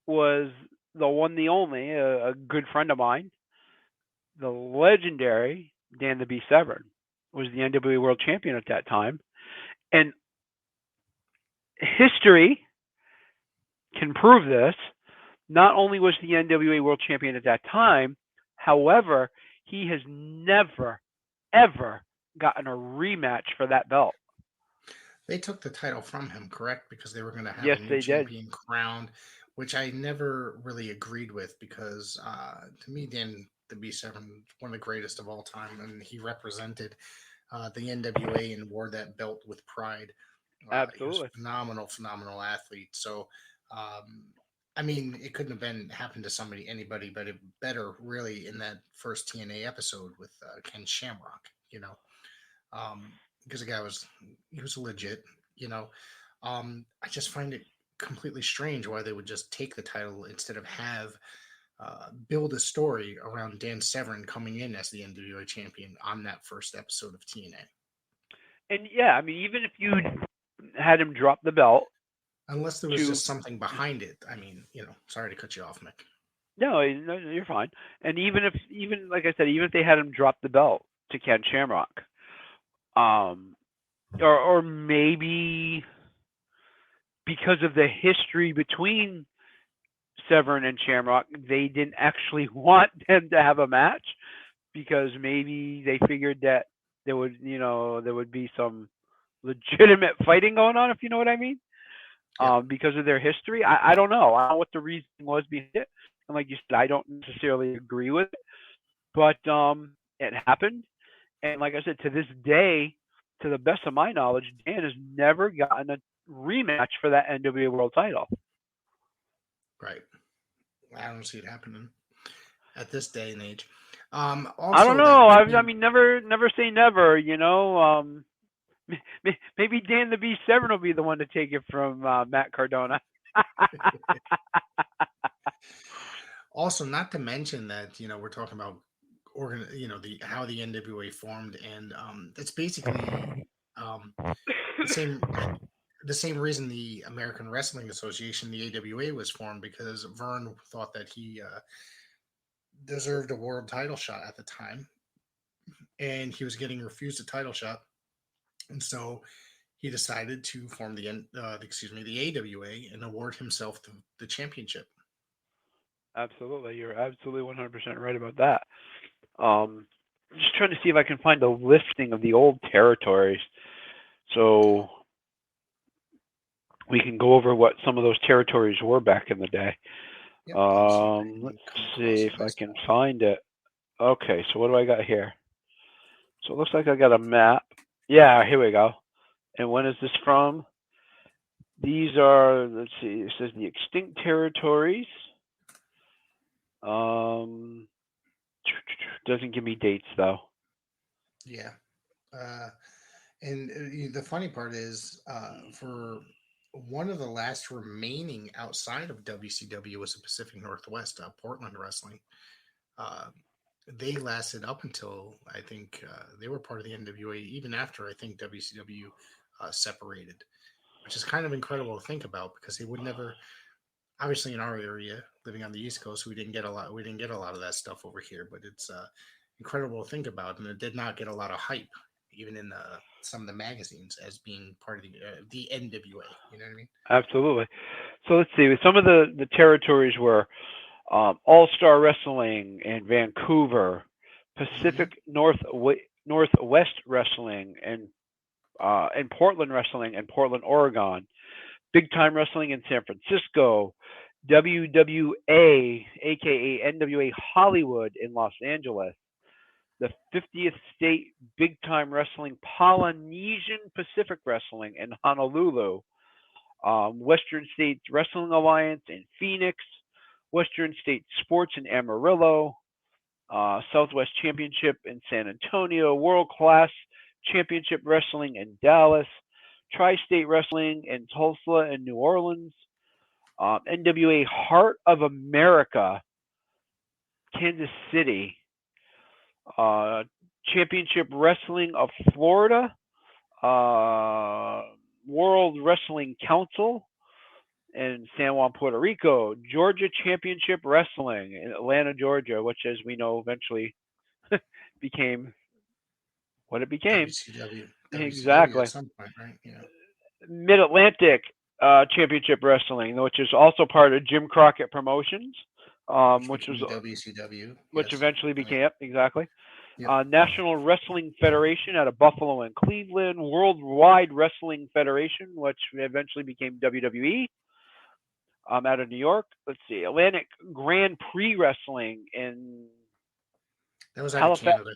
Speaker 6: was the one, the only, a good friend of mine, the legendary Dan the Beast Severn, was the NWA World Champion at that time. And history can prove this. Not only was the NWA World Champion at that time, however, he has never, ever gotten a rematch for that belt.
Speaker 1: They took the title from him, correct? Because they were going to have
Speaker 6: a
Speaker 1: new champion crowned, which I never really agreed with because to me, Dan the Beast Severn, one of the greatest of all time, and he represented the NWA and wore that belt with pride.
Speaker 6: Absolutely.
Speaker 1: He was a phenomenal athlete. So, I mean, it couldn't have happened to anybody better really in that first TNA episode with Ken Shamrock, because the guy was legit, I just find it completely strange why they would just take the title instead of build a story around Dan Severn coming in as the NWA champion on that first episode of TNA.
Speaker 6: And yeah, I mean, even if you had him drop the belt,
Speaker 1: unless there was just something behind it. I mean, sorry to cut you off, Mick.
Speaker 6: No, you're fine. And even like I said, even if they had him drop the belt to Ken Shamrock, or maybe because of the history between Severn and Shamrock, they didn't actually want them to have a match because maybe they figured that there would be some legitimate fighting going on, if you know what I mean.
Speaker 1: Yep.
Speaker 6: Because of their history. I don't know. I don't know what the reason was behind it. And like you said, I don't necessarily agree with it, but it happened. And like I said, to this day, to the best of my knowledge, Dan has never gotten a rematch for that NWA World title.
Speaker 1: Right. I don't see it happening at this day and age.
Speaker 6: I
Speaker 1: Also,
Speaker 6: don't know. I mean, never say never. You know, maybe Dan the B7 will be the one to take it from Matt Cardona.
Speaker 1: Also, not to mention that we're talking about how the NWA formed, and it's basically the same reason the American Wrestling Association, the AWA, was formed, because Vern thought that he deserved a world title shot at the time, and he was getting refused a title shot, and so he decided to form the AWA and award himself the championship.
Speaker 6: Absolutely, you're absolutely 100% right about that. Just trying to see if I can find a listing of the old territories, so we can go over what some of those territories were back in the day.
Speaker 1: Yep,
Speaker 6: Let's see if I can find it. Okay, so what do I got here? So it looks like I got a map. Yeah, here we go. And when is this from? These are, let's see, it says the extinct territories. Doesn't give me dates though.
Speaker 1: Yeah. And the funny part is, for one of the last remaining outside of WCW was the Pacific Northwest, Portland Wrestling. They lasted up until, I think, they were part of the NWA even after, I think, WCW separated, which is kind of incredible to think about, because they would never. Obviously, in our area, living on the East Coast, we didn't get a lot. We didn't get a lot of that stuff over here, but it's incredible to think about, and it did not get a lot of hype, even in some of the magazines, as being part of the NWA. You know what I mean?
Speaker 6: Absolutely. So let's see. Some of the territories were All-Star Wrestling in Vancouver, Pacific Northwest Wrestling, and Portland Wrestling in Portland, Oregon. Big Time Wrestling in San Francisco, WWA, aka NWA Hollywood in Los Angeles, the 50th State Big Time Wrestling Polynesian Pacific Wrestling in Honolulu, Western States Wrestling Alliance in Phoenix, Western States Sports in Amarillo, Southwest Championship in San Antonio, World Class Championship Wrestling in Dallas, Tri-State Wrestling in Tulsa and New Orleans, NWA Heart of America, Kansas City, Championship Wrestling of Florida, World Wrestling Council in San Juan, Puerto Rico, Georgia Championship Wrestling in Atlanta, Georgia, which, as we know, eventually became what it became.
Speaker 1: WCW
Speaker 6: Exactly.
Speaker 1: at some point, right? Yeah.
Speaker 6: Mid-Atlantic Championship Wrestling, which is also part of Jim Crockett Promotions, which was
Speaker 1: WCW,
Speaker 6: which eventually became exactly.
Speaker 1: Yep.
Speaker 6: National Wrestling Federation out of Buffalo and Cleveland, Worldwide Wrestling Federation, which eventually became WWE, out of New York. Let's see, Atlantic Grand Prix Wrestling in
Speaker 1: that was out of Canada.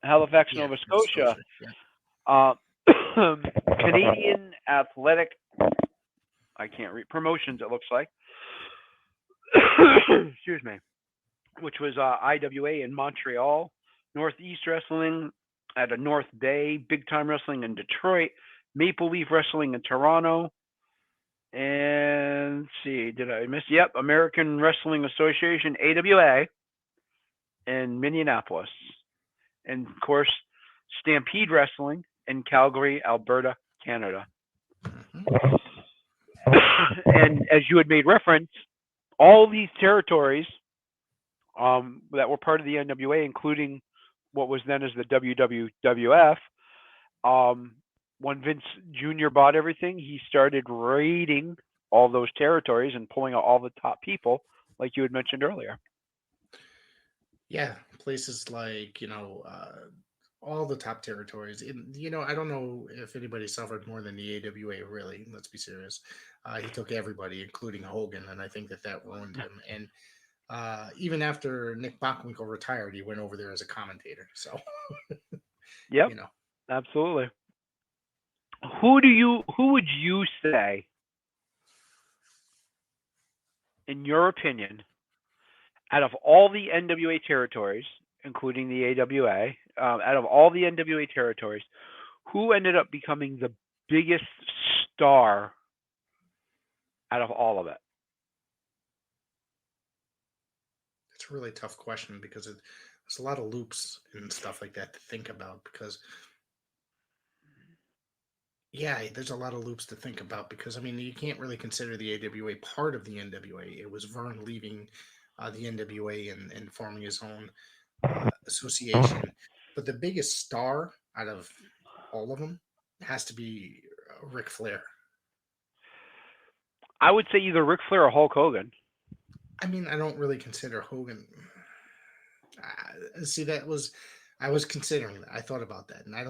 Speaker 6: Halifax, Nova Scotia.
Speaker 1: Yeah.
Speaker 6: Canadian Athletic, I can't read, Promotions, it looks like. Excuse me. Which was IWA in Montreal. Northeast Wrestling at a North Bay. Big Time Wrestling in Detroit. Maple Leaf Wrestling in Toronto. And let's see, did I miss? Yep, American Wrestling Association, AWA, in Minneapolis. And, of course, Stampede Wrestling in Calgary, Alberta, Canada.
Speaker 1: Mm-hmm.
Speaker 6: And as you had made reference, all these territories that were part of the NWA, including what was then as the WWF, when Vince Jr. bought everything, he started raiding all those territories and pulling out all the top people, like you had mentioned earlier.
Speaker 1: Yeah, places like all the top territories. I don't know if anybody suffered more than the AWA. Really, let's be serious. He took everybody, including Hogan, and I think that ruined him. And even after Nick Bockwinkel retired, he went over there as a commentator. So,
Speaker 6: Yep, absolutely. Who would you say, in your opinion, out of all the NWA territories, including the AWA, out of all the NWA territories, who ended up becoming the biggest star out of all of it?
Speaker 1: it's a really tough question because there's a lot of loops and stuff like that to think about. Because there's a lot of loops to think about because you can't really consider the AWA part of the NWA. It was Vern leaving the NWA and forming his own association. But the biggest star out of all of them has to be Ric Flair.
Speaker 6: I would say either Ric Flair or Hulk Hogan.
Speaker 1: I don't really consider Hogan. See, I was considering that. I thought about that, and I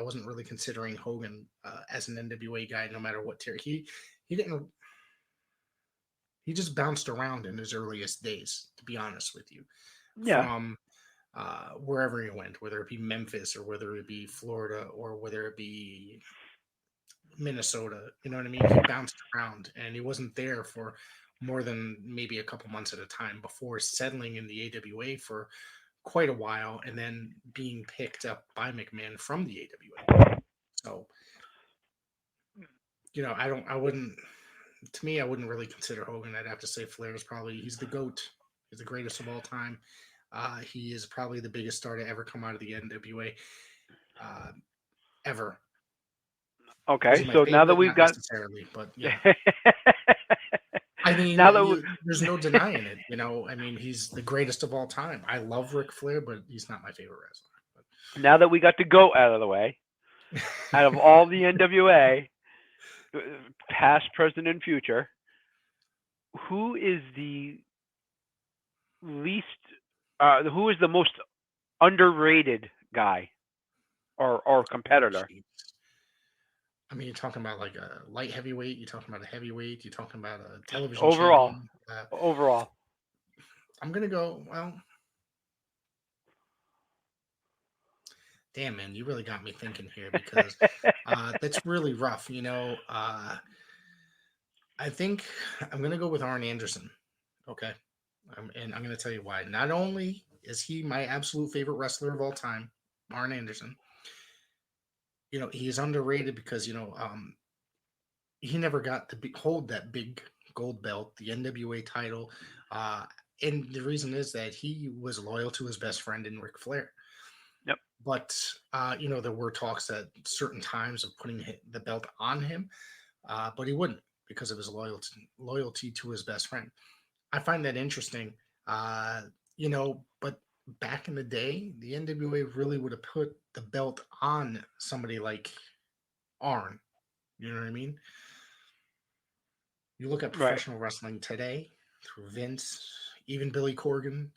Speaker 1: wasn't really considering Hogan as an NWA guy, no matter what tier. He didn't. He just bounced around in his earliest days, to be honest with you.
Speaker 6: Yeah.
Speaker 1: From wherever he went, whether it be Memphis or whether it be Florida or whether it be Minnesota, you know what I mean? He bounced around, and he wasn't there for more than maybe a couple months at a time before settling in the AWA for quite a while and then being picked up by McMahon from the AWA. So, I wouldn't really consider Hogan. I'd have to say Flair is he's the GOAT. He's the greatest of all time. He is probably the biggest star to ever come out of the NWA ever.
Speaker 6: Okay, so now that we've got,
Speaker 1: but yeah. There's no denying it. He's the greatest of all time. I love Ric Flair, but he's not my favorite wrestler. But
Speaker 6: now that we got the GOAT out of the way, out of all the NWA, past, present, and future, who is the least? Who is the most underrated guy or competitor?
Speaker 1: You're talking about like a light heavyweight. You're talking about a heavyweight. You're talking about a television
Speaker 6: overall.
Speaker 1: champion.
Speaker 6: Overall,
Speaker 1: I'm gonna go. Well, damn man, you really got me thinking here because that's really rough. I think I'm gonna go with Arn Anderson. Okay, and I'm gonna tell you why. Not only is he my absolute favorite wrestler of all time, Arn Anderson. He is underrated because, he never got to hold that big gold belt, the NWA title. And the reason is that he was loyal to his best friend in Ric Flair.
Speaker 6: Yep.
Speaker 1: But, there were talks at certain times of putting the belt on him, but he wouldn't because of his loyalty to his best friend. I find that interesting, but back in the day, the NWA really would have put the belt on somebody like Arn. You know what I mean? You look at professional wrestling today through Vince, even Billy Corgan,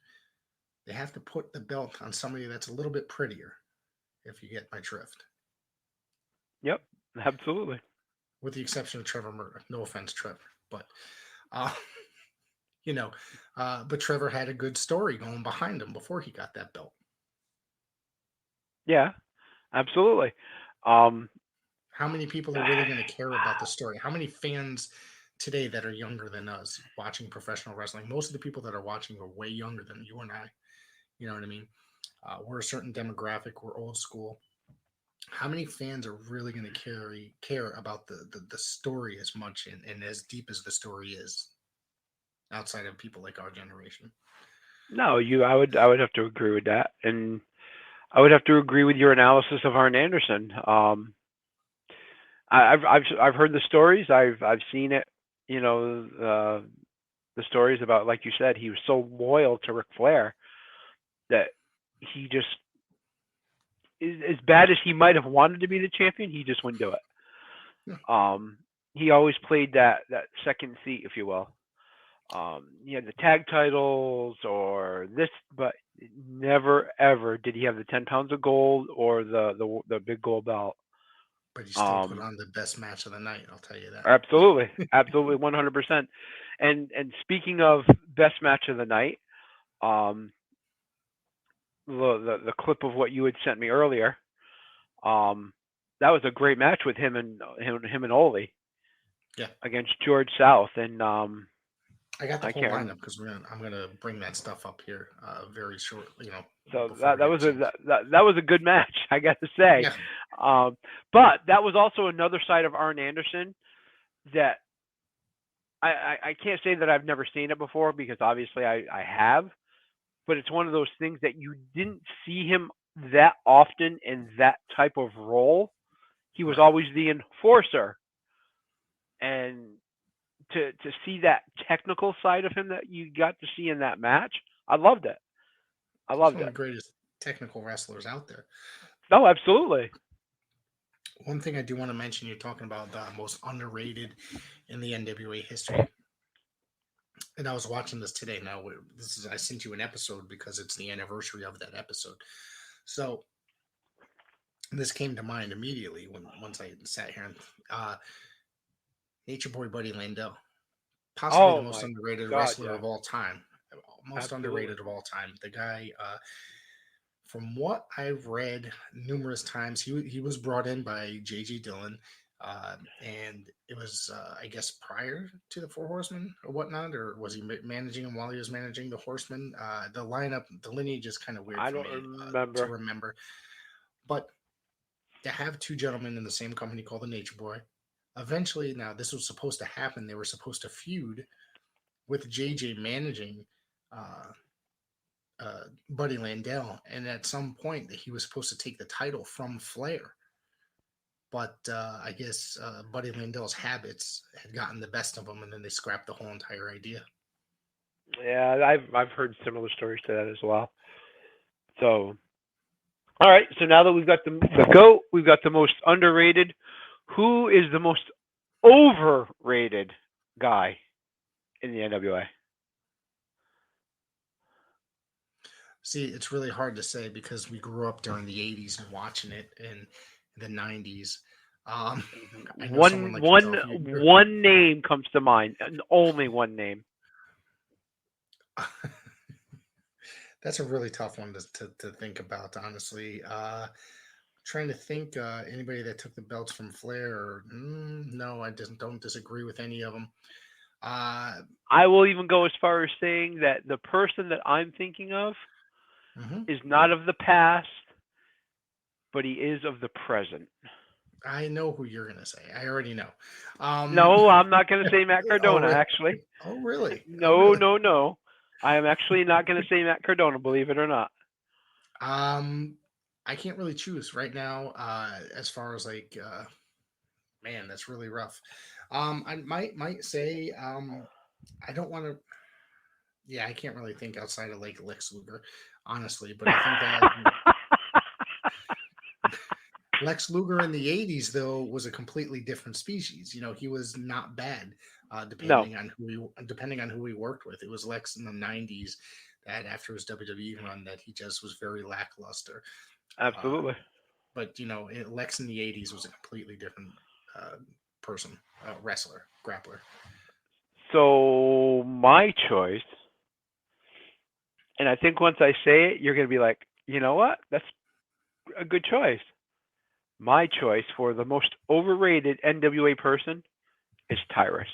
Speaker 1: they have to put the belt on somebody that's a little bit prettier, if you get my drift.
Speaker 6: Yep, absolutely.
Speaker 1: With the exception of Trevor Murdoch. No offense, Trevor. But but Trevor had a good story going behind him before he got that belt.
Speaker 6: Yeah, absolutely.
Speaker 1: How many people are really going to care about the story? How many fans today that are younger than us watching professional wrestling? Most of the people that are watching are way younger than you and I. You know what I mean? We're a certain demographic. We're old school. How many fans are really going to care about the story as much and as deep as the story is outside of people like our generation?
Speaker 6: No, I would have to agree with that, and I would have to agree with your analysis of Arn Anderson. I've heard the stories. I've seen it. The stories about, like you said, he was so loyal to Ric Flair that he just, as bad as he might have wanted to be the champion, he just wouldn't do it. Yeah. He always played that second seat, if you will. He had the tag titles or this, but never ever did he have the 10 pounds of gold or the big gold belt.
Speaker 1: But he still put on the best match of the night. I'll tell you that.
Speaker 6: Absolutely, absolutely, 100%. And speaking of best match of the night, the clip of what you had sent me earlier, that was a great match with him and Ole.
Speaker 1: Yeah.
Speaker 6: Against George South, and
Speaker 1: I got the whole lineup because I'm gonna bring that stuff up here very shortly. You know.
Speaker 6: So that was a good match, I got to say.
Speaker 1: Yeah.
Speaker 6: But that was also another side of Arn Anderson that I can't say that I've never seen it before, because obviously I have, but it's one of those things that you didn't see him that often in that type of role. He was always the enforcer, and to see that technical side of him that you got to see in that match, I loved it.
Speaker 1: He's one of the greatest technical wrestlers out there.
Speaker 6: Oh, absolutely.
Speaker 1: One thing I do want to mention, you're talking about the most underrated in the NWA history. And I was watching this today. Now, I sent you an episode because it's the anniversary of that episode. So this came to mind immediately once I sat here. And Nature Boy Buddy Lindell, possibly the most underrated wrestler of all time. Most underrated of all time. The guy, from what I've read numerous times, he was brought in by J.J. Dillon, and it was, I guess, prior to the Four Horsemen or whatnot, or was he managing him while he was managing the Horsemen? The lineup, the lineage is kind of weird for me to remember. But to have two gentlemen in the same company called the Nature Boy, eventually, now this was supposed to happen. They were supposed to feud with JJ managing Buddy Lindell, and at some point he was supposed to take the title from Flair. But I guess Buddy Lindell's habits had gotten the best of him, and then they scrapped the whole entire idea.
Speaker 6: Yeah, I've heard similar stories to that as well. So, all right. So now that we've got the GOAT, we've got the most underrated. Who is the most overrated guy in the NWA?
Speaker 1: See, it's really hard to say because we grew up during the 80s and watching it in the 90s.
Speaker 6: One name comes to mind, and only one name.
Speaker 1: That's a really tough one to think about, honestly. Trying to think anybody that took the belts from Flair. No, I don't disagree with any of them.
Speaker 6: I will even go as far as saying that the person that I'm thinking of is not of the past, but he is of the present.
Speaker 1: I know who you're going to say. I already know.
Speaker 6: No, I'm not going to say Matt Cardona, actually.
Speaker 1: Oh, really?
Speaker 6: No. I am actually not going to say Matt Cardona, believe it or not.
Speaker 1: I can't really choose right now as far as like, man, that's really rough. I might say I don't want to. Yeah, I can't really think outside of like Lex Luger, honestly, but I think that Lex Luger in the 80s, though, was a completely different species. You know, he was not bad, depending on who he worked with. It was Lex in the 90s that after his WWE run that he just was very lackluster.
Speaker 6: Absolutely.
Speaker 1: But, you know, Lex in the 80s was a completely different person, wrestler, grappler.
Speaker 6: So my choice, and I think once I say it, you're going to be like, you know what? That's a good choice. My choice for the most overrated NWA person is Tyrus.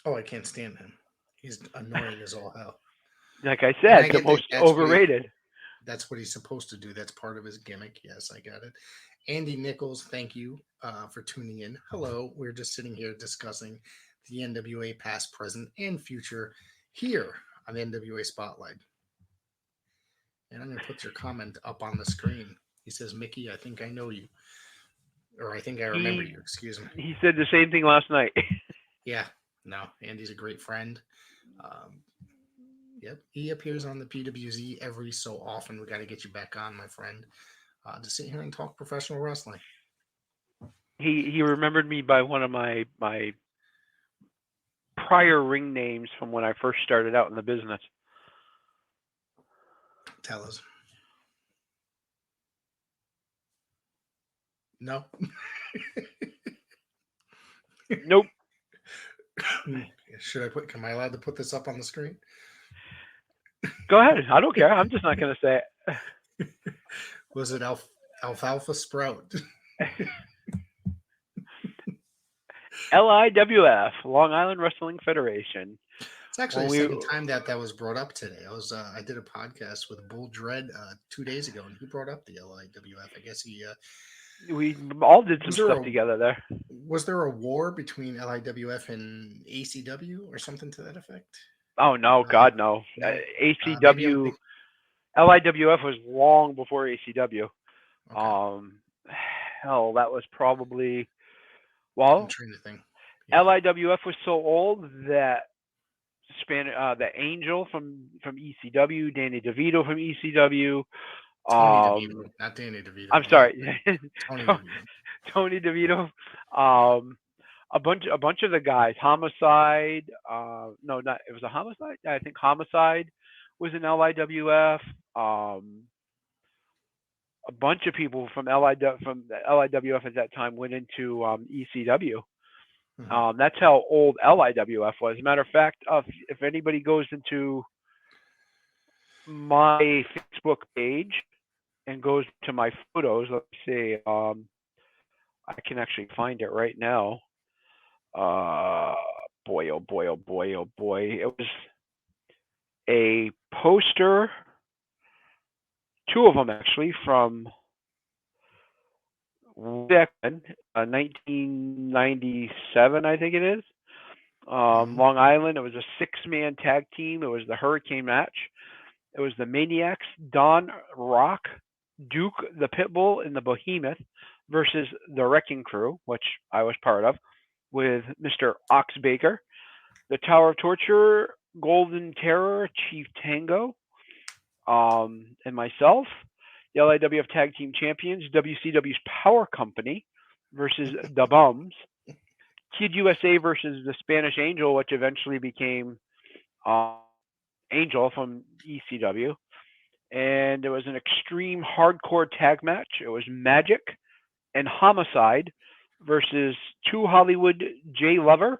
Speaker 1: Oh, I can't stand him. He's annoying as all hell.
Speaker 6: Like I said, the most overrated.
Speaker 1: That's what he's supposed to do. That's part of his gimmick. Yes, I got it. Andy Nichols, thank you for tuning in. Hello. We're just sitting here discussing the NWA past, present, and future here on the NWA Spotlight. And I'm going to put your comment up on the screen. He says, Mickey, I think I know you. Or I think I remember you. Excuse me.
Speaker 6: He said the same thing last night.
Speaker 1: Yeah. No, Andy's a great friend. Yep. He appears on the PWZ every so often. We got to get you back on, my friend, to sit here and talk professional wrestling.
Speaker 6: He remembered me by one of my prior ring names from when I first started out in the business.
Speaker 1: Tell us. No.
Speaker 6: Nope.
Speaker 1: Should I put? Am I allowed to put this up on the screen?
Speaker 6: Go ahead. I don't care. I'm just not going to say it.
Speaker 1: Was it alfalfa sprout?
Speaker 6: LIWF, Long Island Wrestling Federation.
Speaker 1: It's actually the second time that was brought up today. I did a podcast with Bull Dread 2 days ago, and he brought up the LIWF. I guess
Speaker 6: we all did some stuff together there.
Speaker 1: Was there a war between LIWF and ACW or something to that effect?
Speaker 6: Oh no, God no. ACW, LIWF was long before ACW. Okay. Hell, that was probably. Well,
Speaker 1: I'm trying to think.
Speaker 6: Yeah. LIWF was so old that the Angel from ECW, Danny DeVito from ECW.
Speaker 1: Tony DeVito, not Danny DeVito.
Speaker 6: I'm sorry,
Speaker 1: Tony DeVito.
Speaker 6: A bunch of the guys. Homicide. No, not. It was a Homicide. I think Homicide was in LIWF. A bunch of people from the LIWF at that time went into ECW. Mm-hmm. That's how old LIWF was. As a matter of fact, if anybody goes into my Facebook page and goes to my photos, let's see, I can actually find it right now. Boy, oh boy, oh boy, oh boy. It was a poster, two of them actually, from back then, 1997, I think it is. Long Island. It was a 6-man tag team. It was the Hurricane match. It was the Maniacs, Don Rock, Duke the Pitbull, and the Behemoth versus the Wrecking Crew, which I was part of, with Mr. Ox Baker, the Tower of Torture, Golden Terror, Chief Tango, and myself. The LIWF Tag Team Champions, WCW's Power Company versus the Bums, Kid USA versus the Spanish Angel, which eventually became Angel from ECW. And there was an extreme hardcore tag match. It was Magic and Homicide versus 2 Hollywood, Jay Lover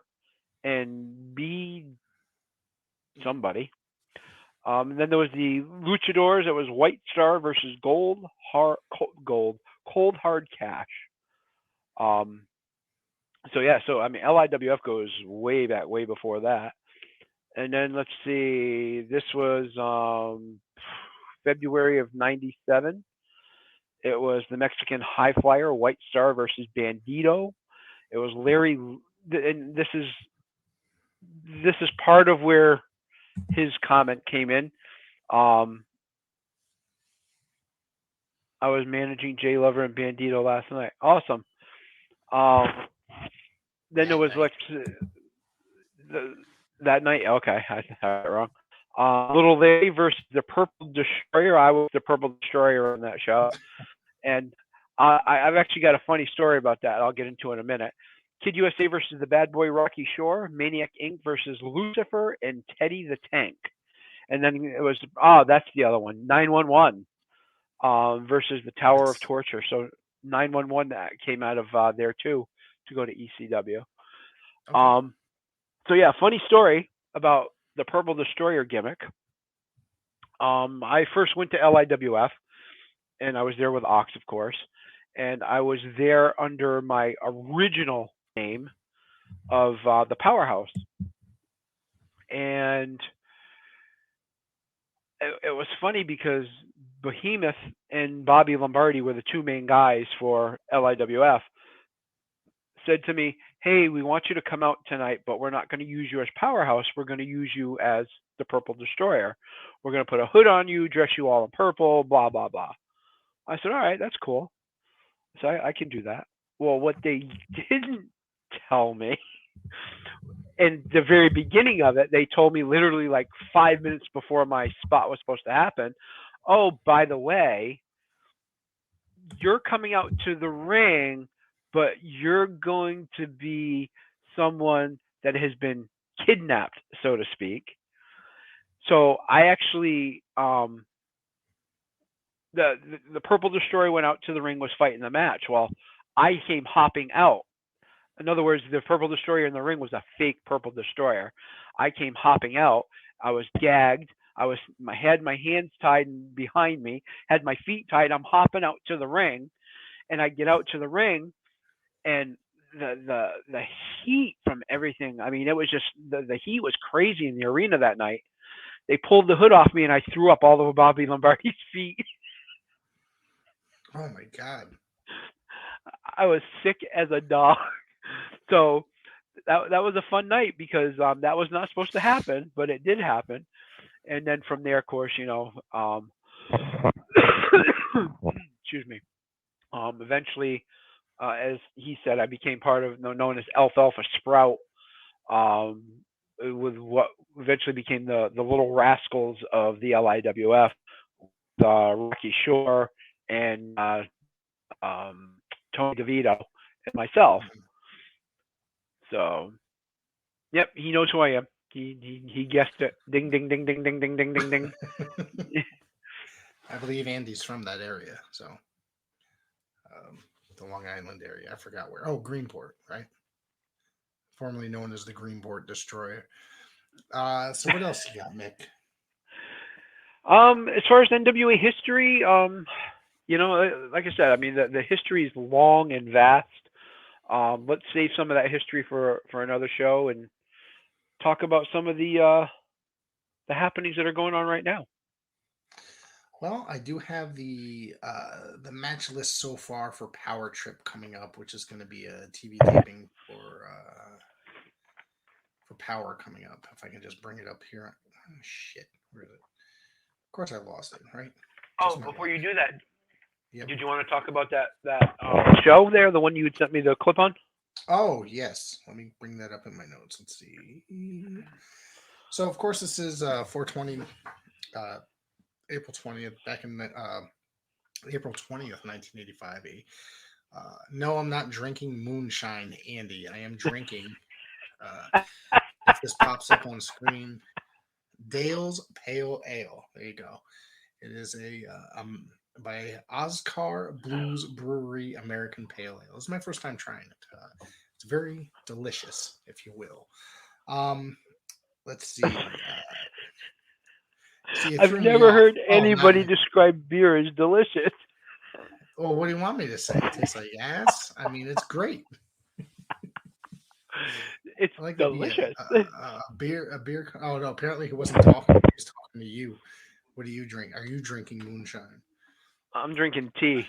Speaker 6: and B somebody. And then there was the Luchadors. It was White Star versus Cold Hard Cash. So I mean, LIWF goes way back, way before that. And then let's see, this was February of '97. It was the Mexican High Flyer, White Star versus Bandito. It was Larry, and this is part of where his comment came in. I was managing Jay Lover and Bandito last night. Awesome. Then there was that night. Okay, I had it wrong. Little Larry versus the Purple Destroyer. I was the Purple Destroyer on that show, and I've actually got a funny story about that. I'll get into in a minute. Kid USA versus the Bad Boy Rocky Shore. Maniac Inc. versus Lucifer and Teddy the Tank. And then it was, that's the other one, 911 versus the Tower of Torture. So 911 that came out of there too to go to ECW. Okay. So yeah, funny story about the Purple Destroyer gimmick. I first went to LIWF, and I was there with Ox, of course. And I was there under my original name of the Powerhouse. And it was funny because Behemoth and Bobby Lombardi were the 2 main guys for LIWF. Said to me, hey, we want you to come out tonight, but we're not going to use you as Powerhouse. We're going to use you as the Purple Destroyer. We're going to put a hood on you, dress you all in purple, blah, blah, blah. I said, all right, that's cool. So I can do that. Well, what they didn't tell me, in the very beginning of it, they told me literally like 5 minutes before my spot was supposed to happen, oh, by the way, you're coming out to the ring, but you're going to be someone that has been kidnapped, so to speak. So I actually the Purple Destroyer went out to the ring, was fighting the match. Well, I came hopping out. In other words, the Purple Destroyer in the ring was a fake Purple Destroyer. I came hopping out. I was gagged. Had my hands tied behind me, had my feet tied. I'm hopping out to the ring, and I get out to the ring, and the heat from everything. I mean, it was just the heat was crazy in the arena that night. They pulled the hood off me, and I threw up all over Bobby Lombardi's feet.
Speaker 1: Oh my God!
Speaker 6: I was sick as a dog. So that was a fun night because that was not supposed to happen, but it did happen. And then from there, of course, excuse me. Eventually, as he said, I became part of known as Alfalfa Sprout, with what eventually became the Little Rascals of the LIWF, Rocky Shore and Tony DeVito and myself. So, yep, he knows who I am. He guessed it. Ding, ding, ding, ding, ding, ding, ding, ding, ding.
Speaker 1: I believe Andy's from that area, so the Long Island area. I forgot where. Oh, Greenport, right? Formerly known as the Greenport Destroyer. So what else you got, Mick?
Speaker 6: As far as NWA history, like I said, I mean the history is long and vast. Let's save some of that history for another show and talk about some of the happenings that are going on right now.
Speaker 1: Well, I do have the match list so far for Powerrrtrip coming up, which is going to be a TV taping for Power coming up. If I can just bring it up here. Oh, shit, where is it? Of course, I lost it. Right.
Speaker 6: Oh, before you do that,
Speaker 1: yep.
Speaker 6: Did you want to talk about that show there, the one you had sent me the clip on?
Speaker 1: Oh yes, let me bring that up in my notes. Let's see. So of course this is 420. April 20th, back in April 20th, 1985. No, I'm not drinking moonshine, Andy. I am drinking, if this pops up on screen, Dale's Pale Ale. There you go. It is by Oscar Blues Brewery American Pale Ale. This is my first time trying it. It's very delicious, if you will. Let's see.
Speaker 6: I've never heard anybody describe beer as delicious.
Speaker 1: Well, what do you want me to say? It tastes like ass? I mean, it's great.
Speaker 6: It's like delicious.
Speaker 1: A beer. Oh, no, apparently he wasn't talking. He was talking to you. What do you drink? Are you drinking moonshine?
Speaker 6: I'm drinking tea.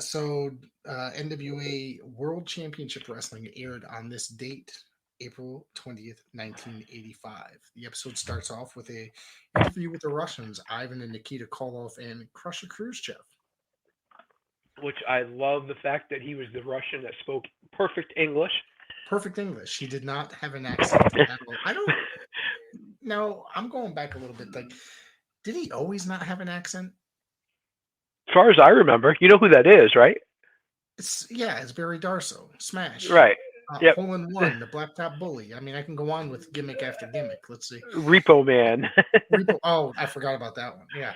Speaker 1: So NWA World Championship Wrestling aired on this date, April 20th, 1985. The episode starts off with an interview with the Russians, Ivan and Nikita Koloff and Crusher Khrushchev.
Speaker 6: Which I love the fact that he was the Russian that spoke perfect English.
Speaker 1: Perfect English. He did not have an accent at all. I don't. No, I'm going back a little bit. Like, did he always not have an accent?
Speaker 6: As far as I remember, you know who that is, right?
Speaker 1: It's Barry Darso. Smash.
Speaker 6: Right. Yep.
Speaker 1: Hole in One, the Blacktop Bully. I mean, I can go on with gimmick after gimmick. Let's see.
Speaker 6: Repo Man.
Speaker 1: Oh, I forgot about that one. Yeah.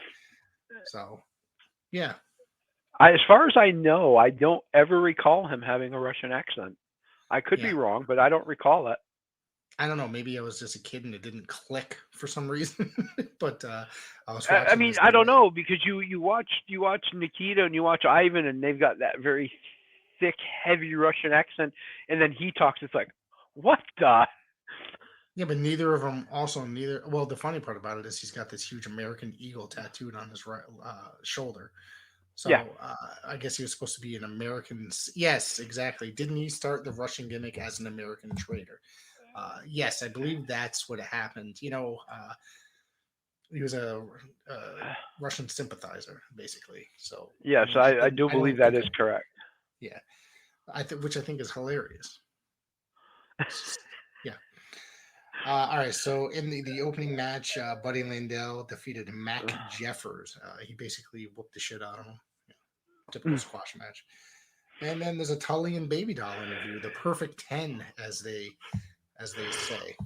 Speaker 1: So, yeah.
Speaker 6: As far as I know, I don't ever recall him having a Russian accent. I could be wrong, but I don't recall it.
Speaker 1: I don't know. Maybe I was just a kid and it didn't click for some reason. But I was.
Speaker 6: I mean, I don't know, because you watch Nikita and you watch Ivan, and they've got that very thick, heavy Russian accent, and then he talks. It's like, what the?
Speaker 1: Yeah, but neither of them. Well, the funny part about it is he's got this huge American eagle tattooed on his right shoulder. So I guess he was supposed to be an American. Yes, exactly. Didn't he start the Russian gimmick as an American trader? Yes, I believe that's what happened. You know, he was a Russian sympathizer, basically. So
Speaker 6: yes, I do believe that is correct.
Speaker 1: Yeah, which I think is hilarious. Yeah. All right. So in the opening match, Buddy Lindell defeated Mac Jeffers. He basically whooped the shit out of him. Typical squash match. And then there's a Tully and Baby Doll interview, the perfect 10, as they say.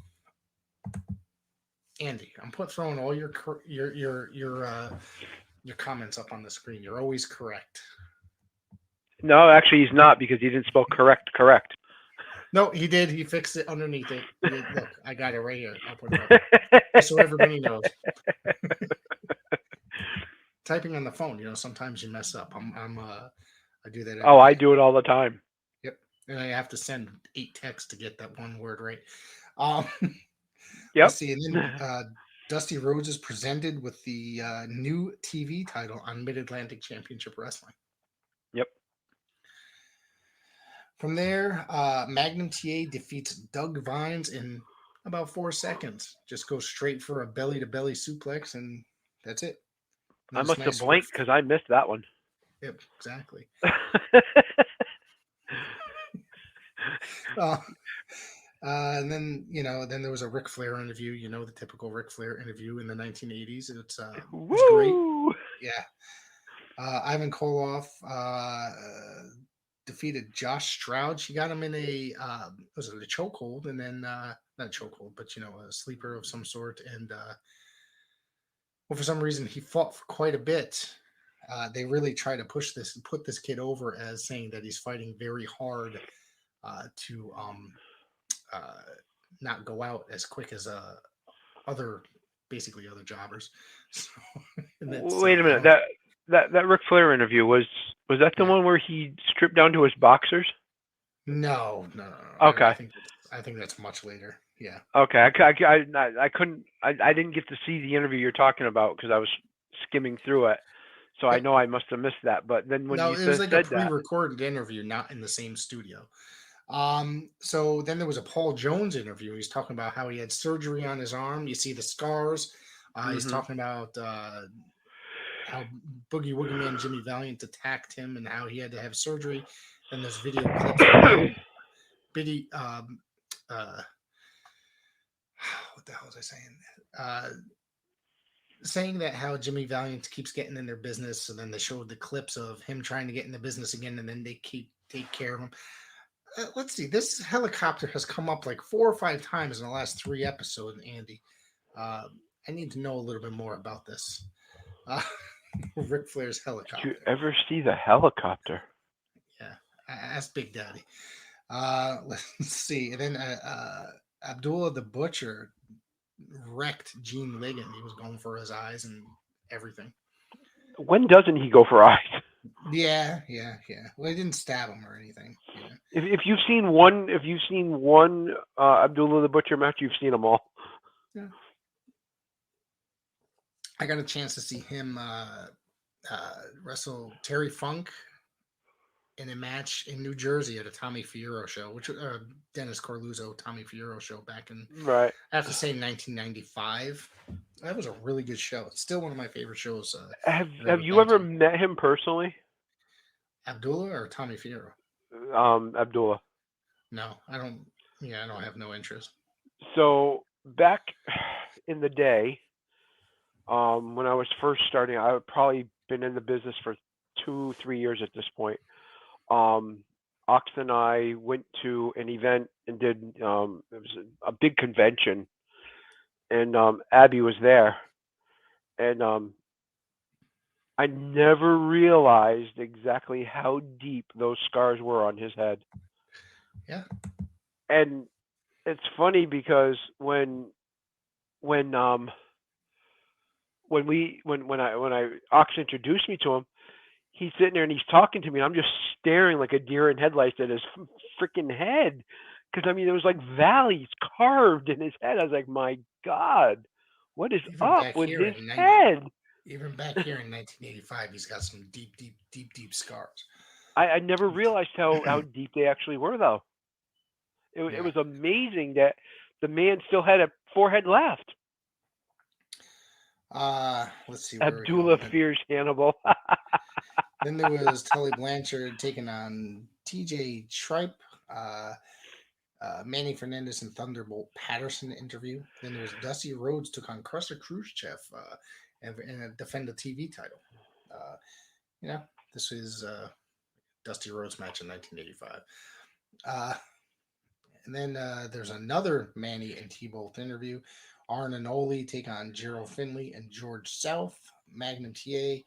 Speaker 1: Andy, I'm throwing all your comments up on the screen. You're always correct.
Speaker 6: No, actually, he's not because he didn't spell correct.
Speaker 1: No, he did. He fixed it underneath it. Look, I got it right here. I'll put it up just so everybody knows. Typing on the phone, sometimes you mess up. I do that.
Speaker 6: I do it all the time.
Speaker 1: Yep, and I have to send 8 texts to get that one word right.
Speaker 6: Yep.
Speaker 1: Let's see, and then Dusty Rhodes is presented with the new TV title on Mid-Atlantic Championship Wrestling.
Speaker 6: Yep.
Speaker 1: From there, Magnum TA defeats Doug Vines in about 4 seconds. Just goes straight for a belly-to-belly suplex, and that's it.
Speaker 6: I must have blanked because I missed that one.
Speaker 1: Yep, exactly. And then, then there was a Ric Flair interview, the typical Ric Flair interview in the 1980s. It was great. Yeah. Ivan Koloff defeated Josh Stroud. She got him in a chokehold, and then not a chokehold, but a sleeper of some sort. And for some reason, he fought for quite a bit. They really try to push this and put this kid over as saying that he's fighting very hard to not go out as quick as other jobbers. So,
Speaker 6: wait a minute, that Ric Flair interview was that the one where he stripped down to his boxers?
Speaker 1: No.
Speaker 6: Okay,
Speaker 1: I think that's much later. Yeah.
Speaker 6: Okay, I couldn't. I didn't get to see the interview you're talking about because I was skimming through it. So I know I must have missed that. But then when
Speaker 1: it was like a pre-recorded interview, not in the same studio. So then there was a Paul Jones interview. He's talking about how he had surgery on his arm. You see the scars. He's talking about how Boogie Woogie Man Jimmy Valiant attacked him and how he had to have surgery. Then there's video clips of Biddy. What the hell was I saying? Saying that how Jimmy Valiant keeps getting in their business, and then they showed the clips of him trying to get in the business again, and then they take care of him. Let's see. This helicopter has come up like 4 or 5 times in the last 3 episodes, Andy. I need to know a little bit more about this. Ric Flair's helicopter.
Speaker 6: Did you ever see the helicopter?
Speaker 1: Yeah, ask Big Daddy. Let's see. And then Abdullah the Butcher wrecked Gene Ligon. He was going for his eyes and everything.
Speaker 6: When doesn't he go for eyes?
Speaker 1: Yeah. Well, he didn't stab him or anything. Yeah.
Speaker 6: If you've seen one, Abdullah the Butcher match, you've seen them all.
Speaker 1: Yeah. I got a chance to see him wrestle Terry Funk in a match in New Jersey at a Tommy Fierro show, which Dennis Corluzzo Tommy Fierro show back in,
Speaker 6: right.
Speaker 1: I have to say 1995. That was a really good show. It's still one of my favorite shows.
Speaker 6: Have you ever met him personally?
Speaker 1: Abdullah or Tommy Fierro?
Speaker 6: Abdullah.
Speaker 1: No, I don't. Yeah, I don't have no interest.
Speaker 6: So back in the day, when I was first starting, I had probably been in the business for 2-3 years at this point. Ox and I went to an event and did it was a big convention, and Abby was there, and I never realized exactly how deep those scars were on his head.
Speaker 1: Yeah.
Speaker 6: And it's funny because when Ox introduced me to him, he's sitting there and he's talking to me, and I'm just staring like a deer in headlights at his freaking head. Because, I mean, there was like valleys carved in his head. I was like, my God, what is up with his head?
Speaker 1: Even back here in 1985, he's got some deep scars.
Speaker 6: I never realized how deep they actually were, though. It was amazing that the man still had a forehead left.
Speaker 1: Let's see.
Speaker 6: Abdullah fears Hannibal.
Speaker 1: Then there was Tully Blanchard taking on TJ Tripe, Manny Fernandez and Thunderbolt Patterson interview. Then there was Dusty Rhodes took on Krusher Khrushchev and defend the TV title. This was Dusty Rhodes match in 1985. And then there's another Manny and T-Bolt interview. Arn and Oli take on Gerald Finley and George South. Magnum TA.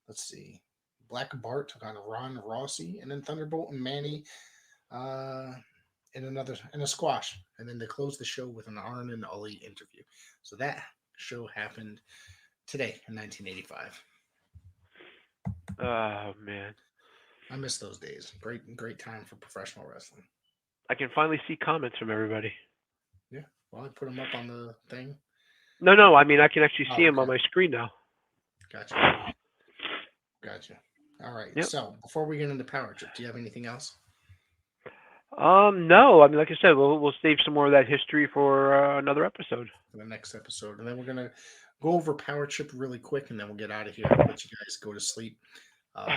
Speaker 1: Let's see. Black Bart took on Ron Rossi, and then Thunderbolt and Manny in a squash. And then they closed the show with an Arn and Oli interview. So that show happened today in 1985.
Speaker 6: Oh man,
Speaker 1: I miss those days. Great time for professional wrestling.
Speaker 6: I can finally see comments from everybody.
Speaker 1: Yeah. Well, I put them up on the thing.
Speaker 6: No. I mean, I can actually see them on
Speaker 1: Okay.
Speaker 6: my screen now.
Speaker 1: Gotcha. All right.
Speaker 6: Yep.
Speaker 1: So before we get into Powerrrtrip, do you have anything else?
Speaker 6: No. I mean, like I said, we'll save some more of that history for another episode.
Speaker 1: For the next episode, and then we're gonna go over Powerrrtrip really quick, and then we'll get out of here and let you guys go to sleep.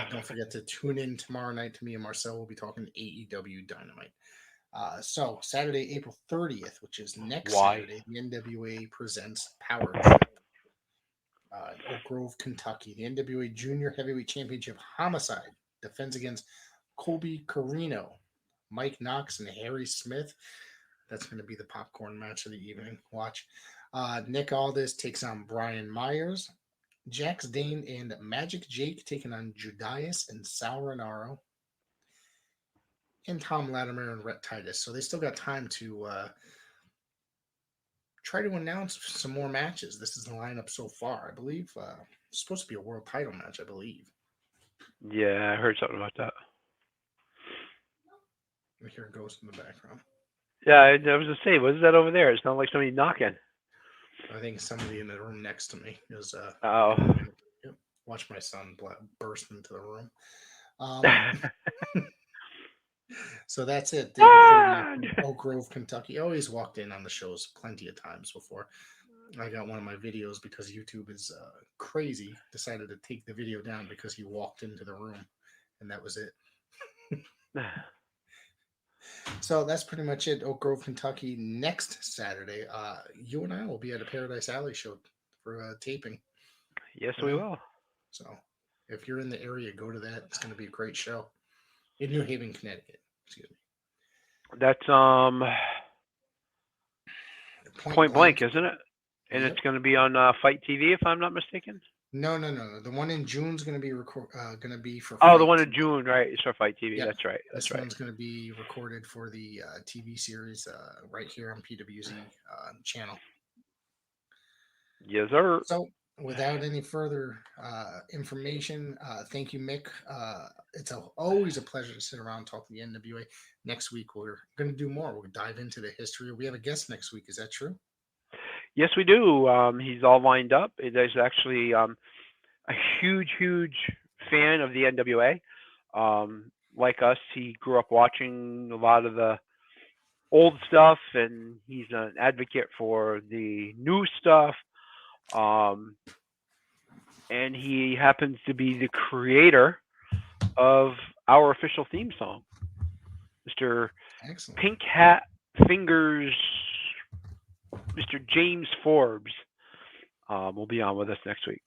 Speaker 1: Don't forget to tune in tomorrow night to me and Marcel. We'll be talking AEW Dynamite. So Saturday, April 30th, which is next Saturday, the NWA presents Powerrrtrip. Oak Grove, Kentucky. The NWA Junior Heavyweight Championship Homicide defends against Colby Carino, Mike Knox, and Harry Smith. That's going to be the popcorn match of the evening. Watch. Nick Aldis takes on Brian Myers. Jax Dane and Magic Jake taking on Judas and Sal Renaro. And Tom Latimer and Rhett Titus. So they still got time to try to announce some more matches. This is the lineup so far. I believe it's supposed to be a world title match, I believe.
Speaker 6: Yeah, I heard something about that.
Speaker 1: I hear a ghost in the background.
Speaker 6: Yeah, I was going to say, what is that over there? It sounds like somebody knocking.
Speaker 1: I think somebody in the room next to me is. Watch my son burst into the room. So that's it. Oak Grove, Kentucky. I always walked in on the shows plenty of times before. I got one of my videos because YouTube is crazy. Decided to take the video down because he walked into the room, and that was it. So that's pretty much it. Oak Grove, Kentucky. Next Saturday, you and I will be at a Paradise Alley show for taping.
Speaker 6: Yes, we will.
Speaker 1: So if you're in the area, go to that. It's going to be a great show in New Haven, Connecticut. Excuse me.
Speaker 6: That's Point Blank, isn't it? And It's going to be on Fight TV, if I'm not mistaken.
Speaker 1: No. The one in June is going to be for.
Speaker 6: Oh, the one in June, right? It's for Fight TV. Yep. That's right.
Speaker 1: This one's going to be recorded for the TV series right here on PWZ channel.
Speaker 6: Yes, sir.
Speaker 1: So, without any further information, thank you, Mick. It's always a pleasure to sit around and talk to the NWA. Next week, we're going to do more. We'll dive into the history. We have a guest next week. Is that true?
Speaker 6: Yes, we do. He's all lined up. It is actually a huge fan of the NWA. Like us, he grew up watching a lot of the old stuff, and he's an advocate for the new stuff. And he happens to be the creator of our official theme song, Mr.
Speaker 1: Excellent.
Speaker 6: Pink Hat Fingers, Mr. James Forbes will be on with us next week.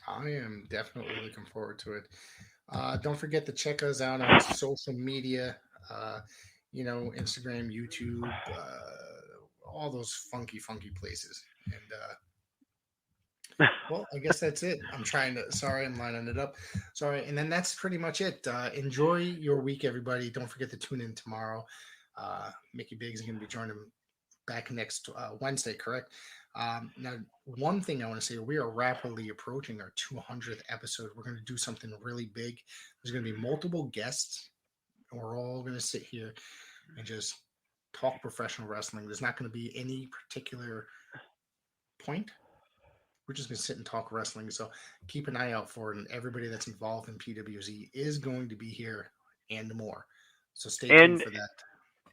Speaker 1: I am definitely looking forward to it. Don't forget to check us out on social media, Instagram, YouTube, all those funky places. And well, I guess that's it. I'm lining it up. Sorry. And then that's pretty much it. Enjoy your week, everybody. Don't forget to tune in tomorrow. Mickey Biggs is going to be joining back next Wednesday, correct? Now, one thing I want to say, we are rapidly approaching our 200th episode. We're going to do something really big. There's going to be multiple guests, and we're all going to sit here and just talk professional wrestling. There's not going to be any particular point. We're just going to sit and talk wrestling. So keep an eye out for it. And everybody that's involved in PWZ is going to be here and more. So stay tuned for that.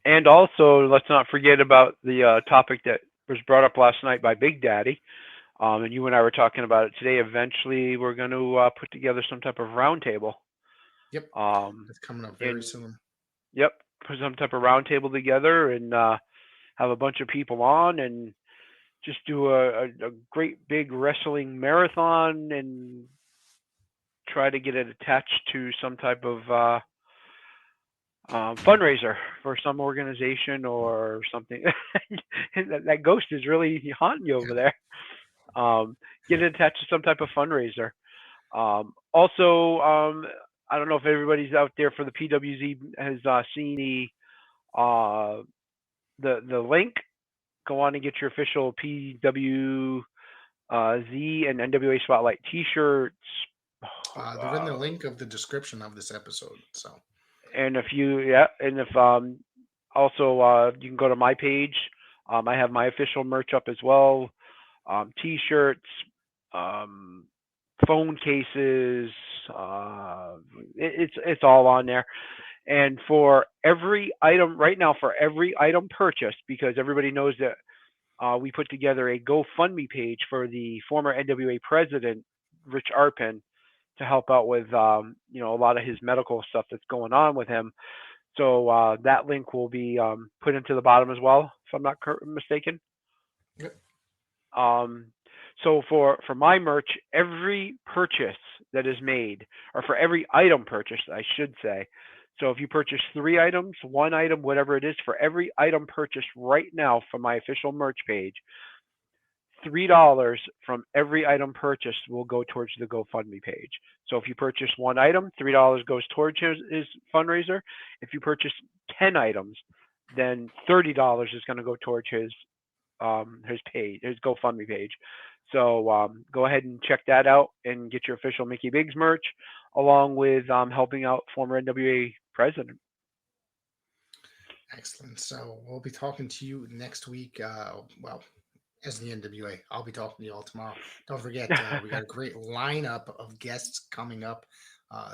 Speaker 6: And also, let's not forget about the topic that was brought up last night by Big Daddy. And you and I were talking about it today. Eventually, we're going to put together some type of roundtable.
Speaker 1: Yep. It's coming up very soon.
Speaker 6: Yep. Put some type of roundtable together and have a bunch of people on and just do a great big wrestling marathon and try to get it attached to some type of fundraiser for some organization or something. that ghost is really haunting you over there. Get attached to some type of fundraiser. Also, I don't know if everybody's out there for the PWZ has seen the link. Go on and get your official PWZ and NWA Spotlite T-shirts.
Speaker 1: They're in the link of the description of this episode. So,
Speaker 6: and if also you can go to my page. I have my official merch up as well. T-shirts, phone cases. It's all on there. And for every item right now, for every item purchased, because everybody knows that we put together a GoFundMe page for the former NWA president, Rich Arpin, to help out with a lot of his medical stuff that's going on with him. So that link will be put into the bottom as well, if I'm not mistaken.
Speaker 1: Yep.
Speaker 6: So for my merch, every purchase that is made, or for every item purchased, I should say. So if you purchase 3 items, 1 item, whatever it is, for every item purchased right now from my official merch page, $3 from every item purchased will go towards the GoFundMe page. So if you purchase 1 item, $3 goes towards his fundraiser. If you purchase 10 items, then $30 is going to go towards his page, his GoFundMe page. So go ahead and check that out and get your official Mickey Biggs merch, along with helping out former NWA president.
Speaker 1: Excellent. So we'll be talking to you next week. As the NWA, I'll be talking to you all tomorrow. Don't forget, we got a great lineup of guests coming up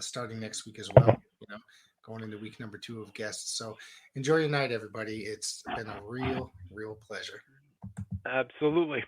Speaker 1: starting next week as well. Going into week number 2 of guests. So enjoy your night, everybody. It's been a real pleasure.
Speaker 6: Absolutely.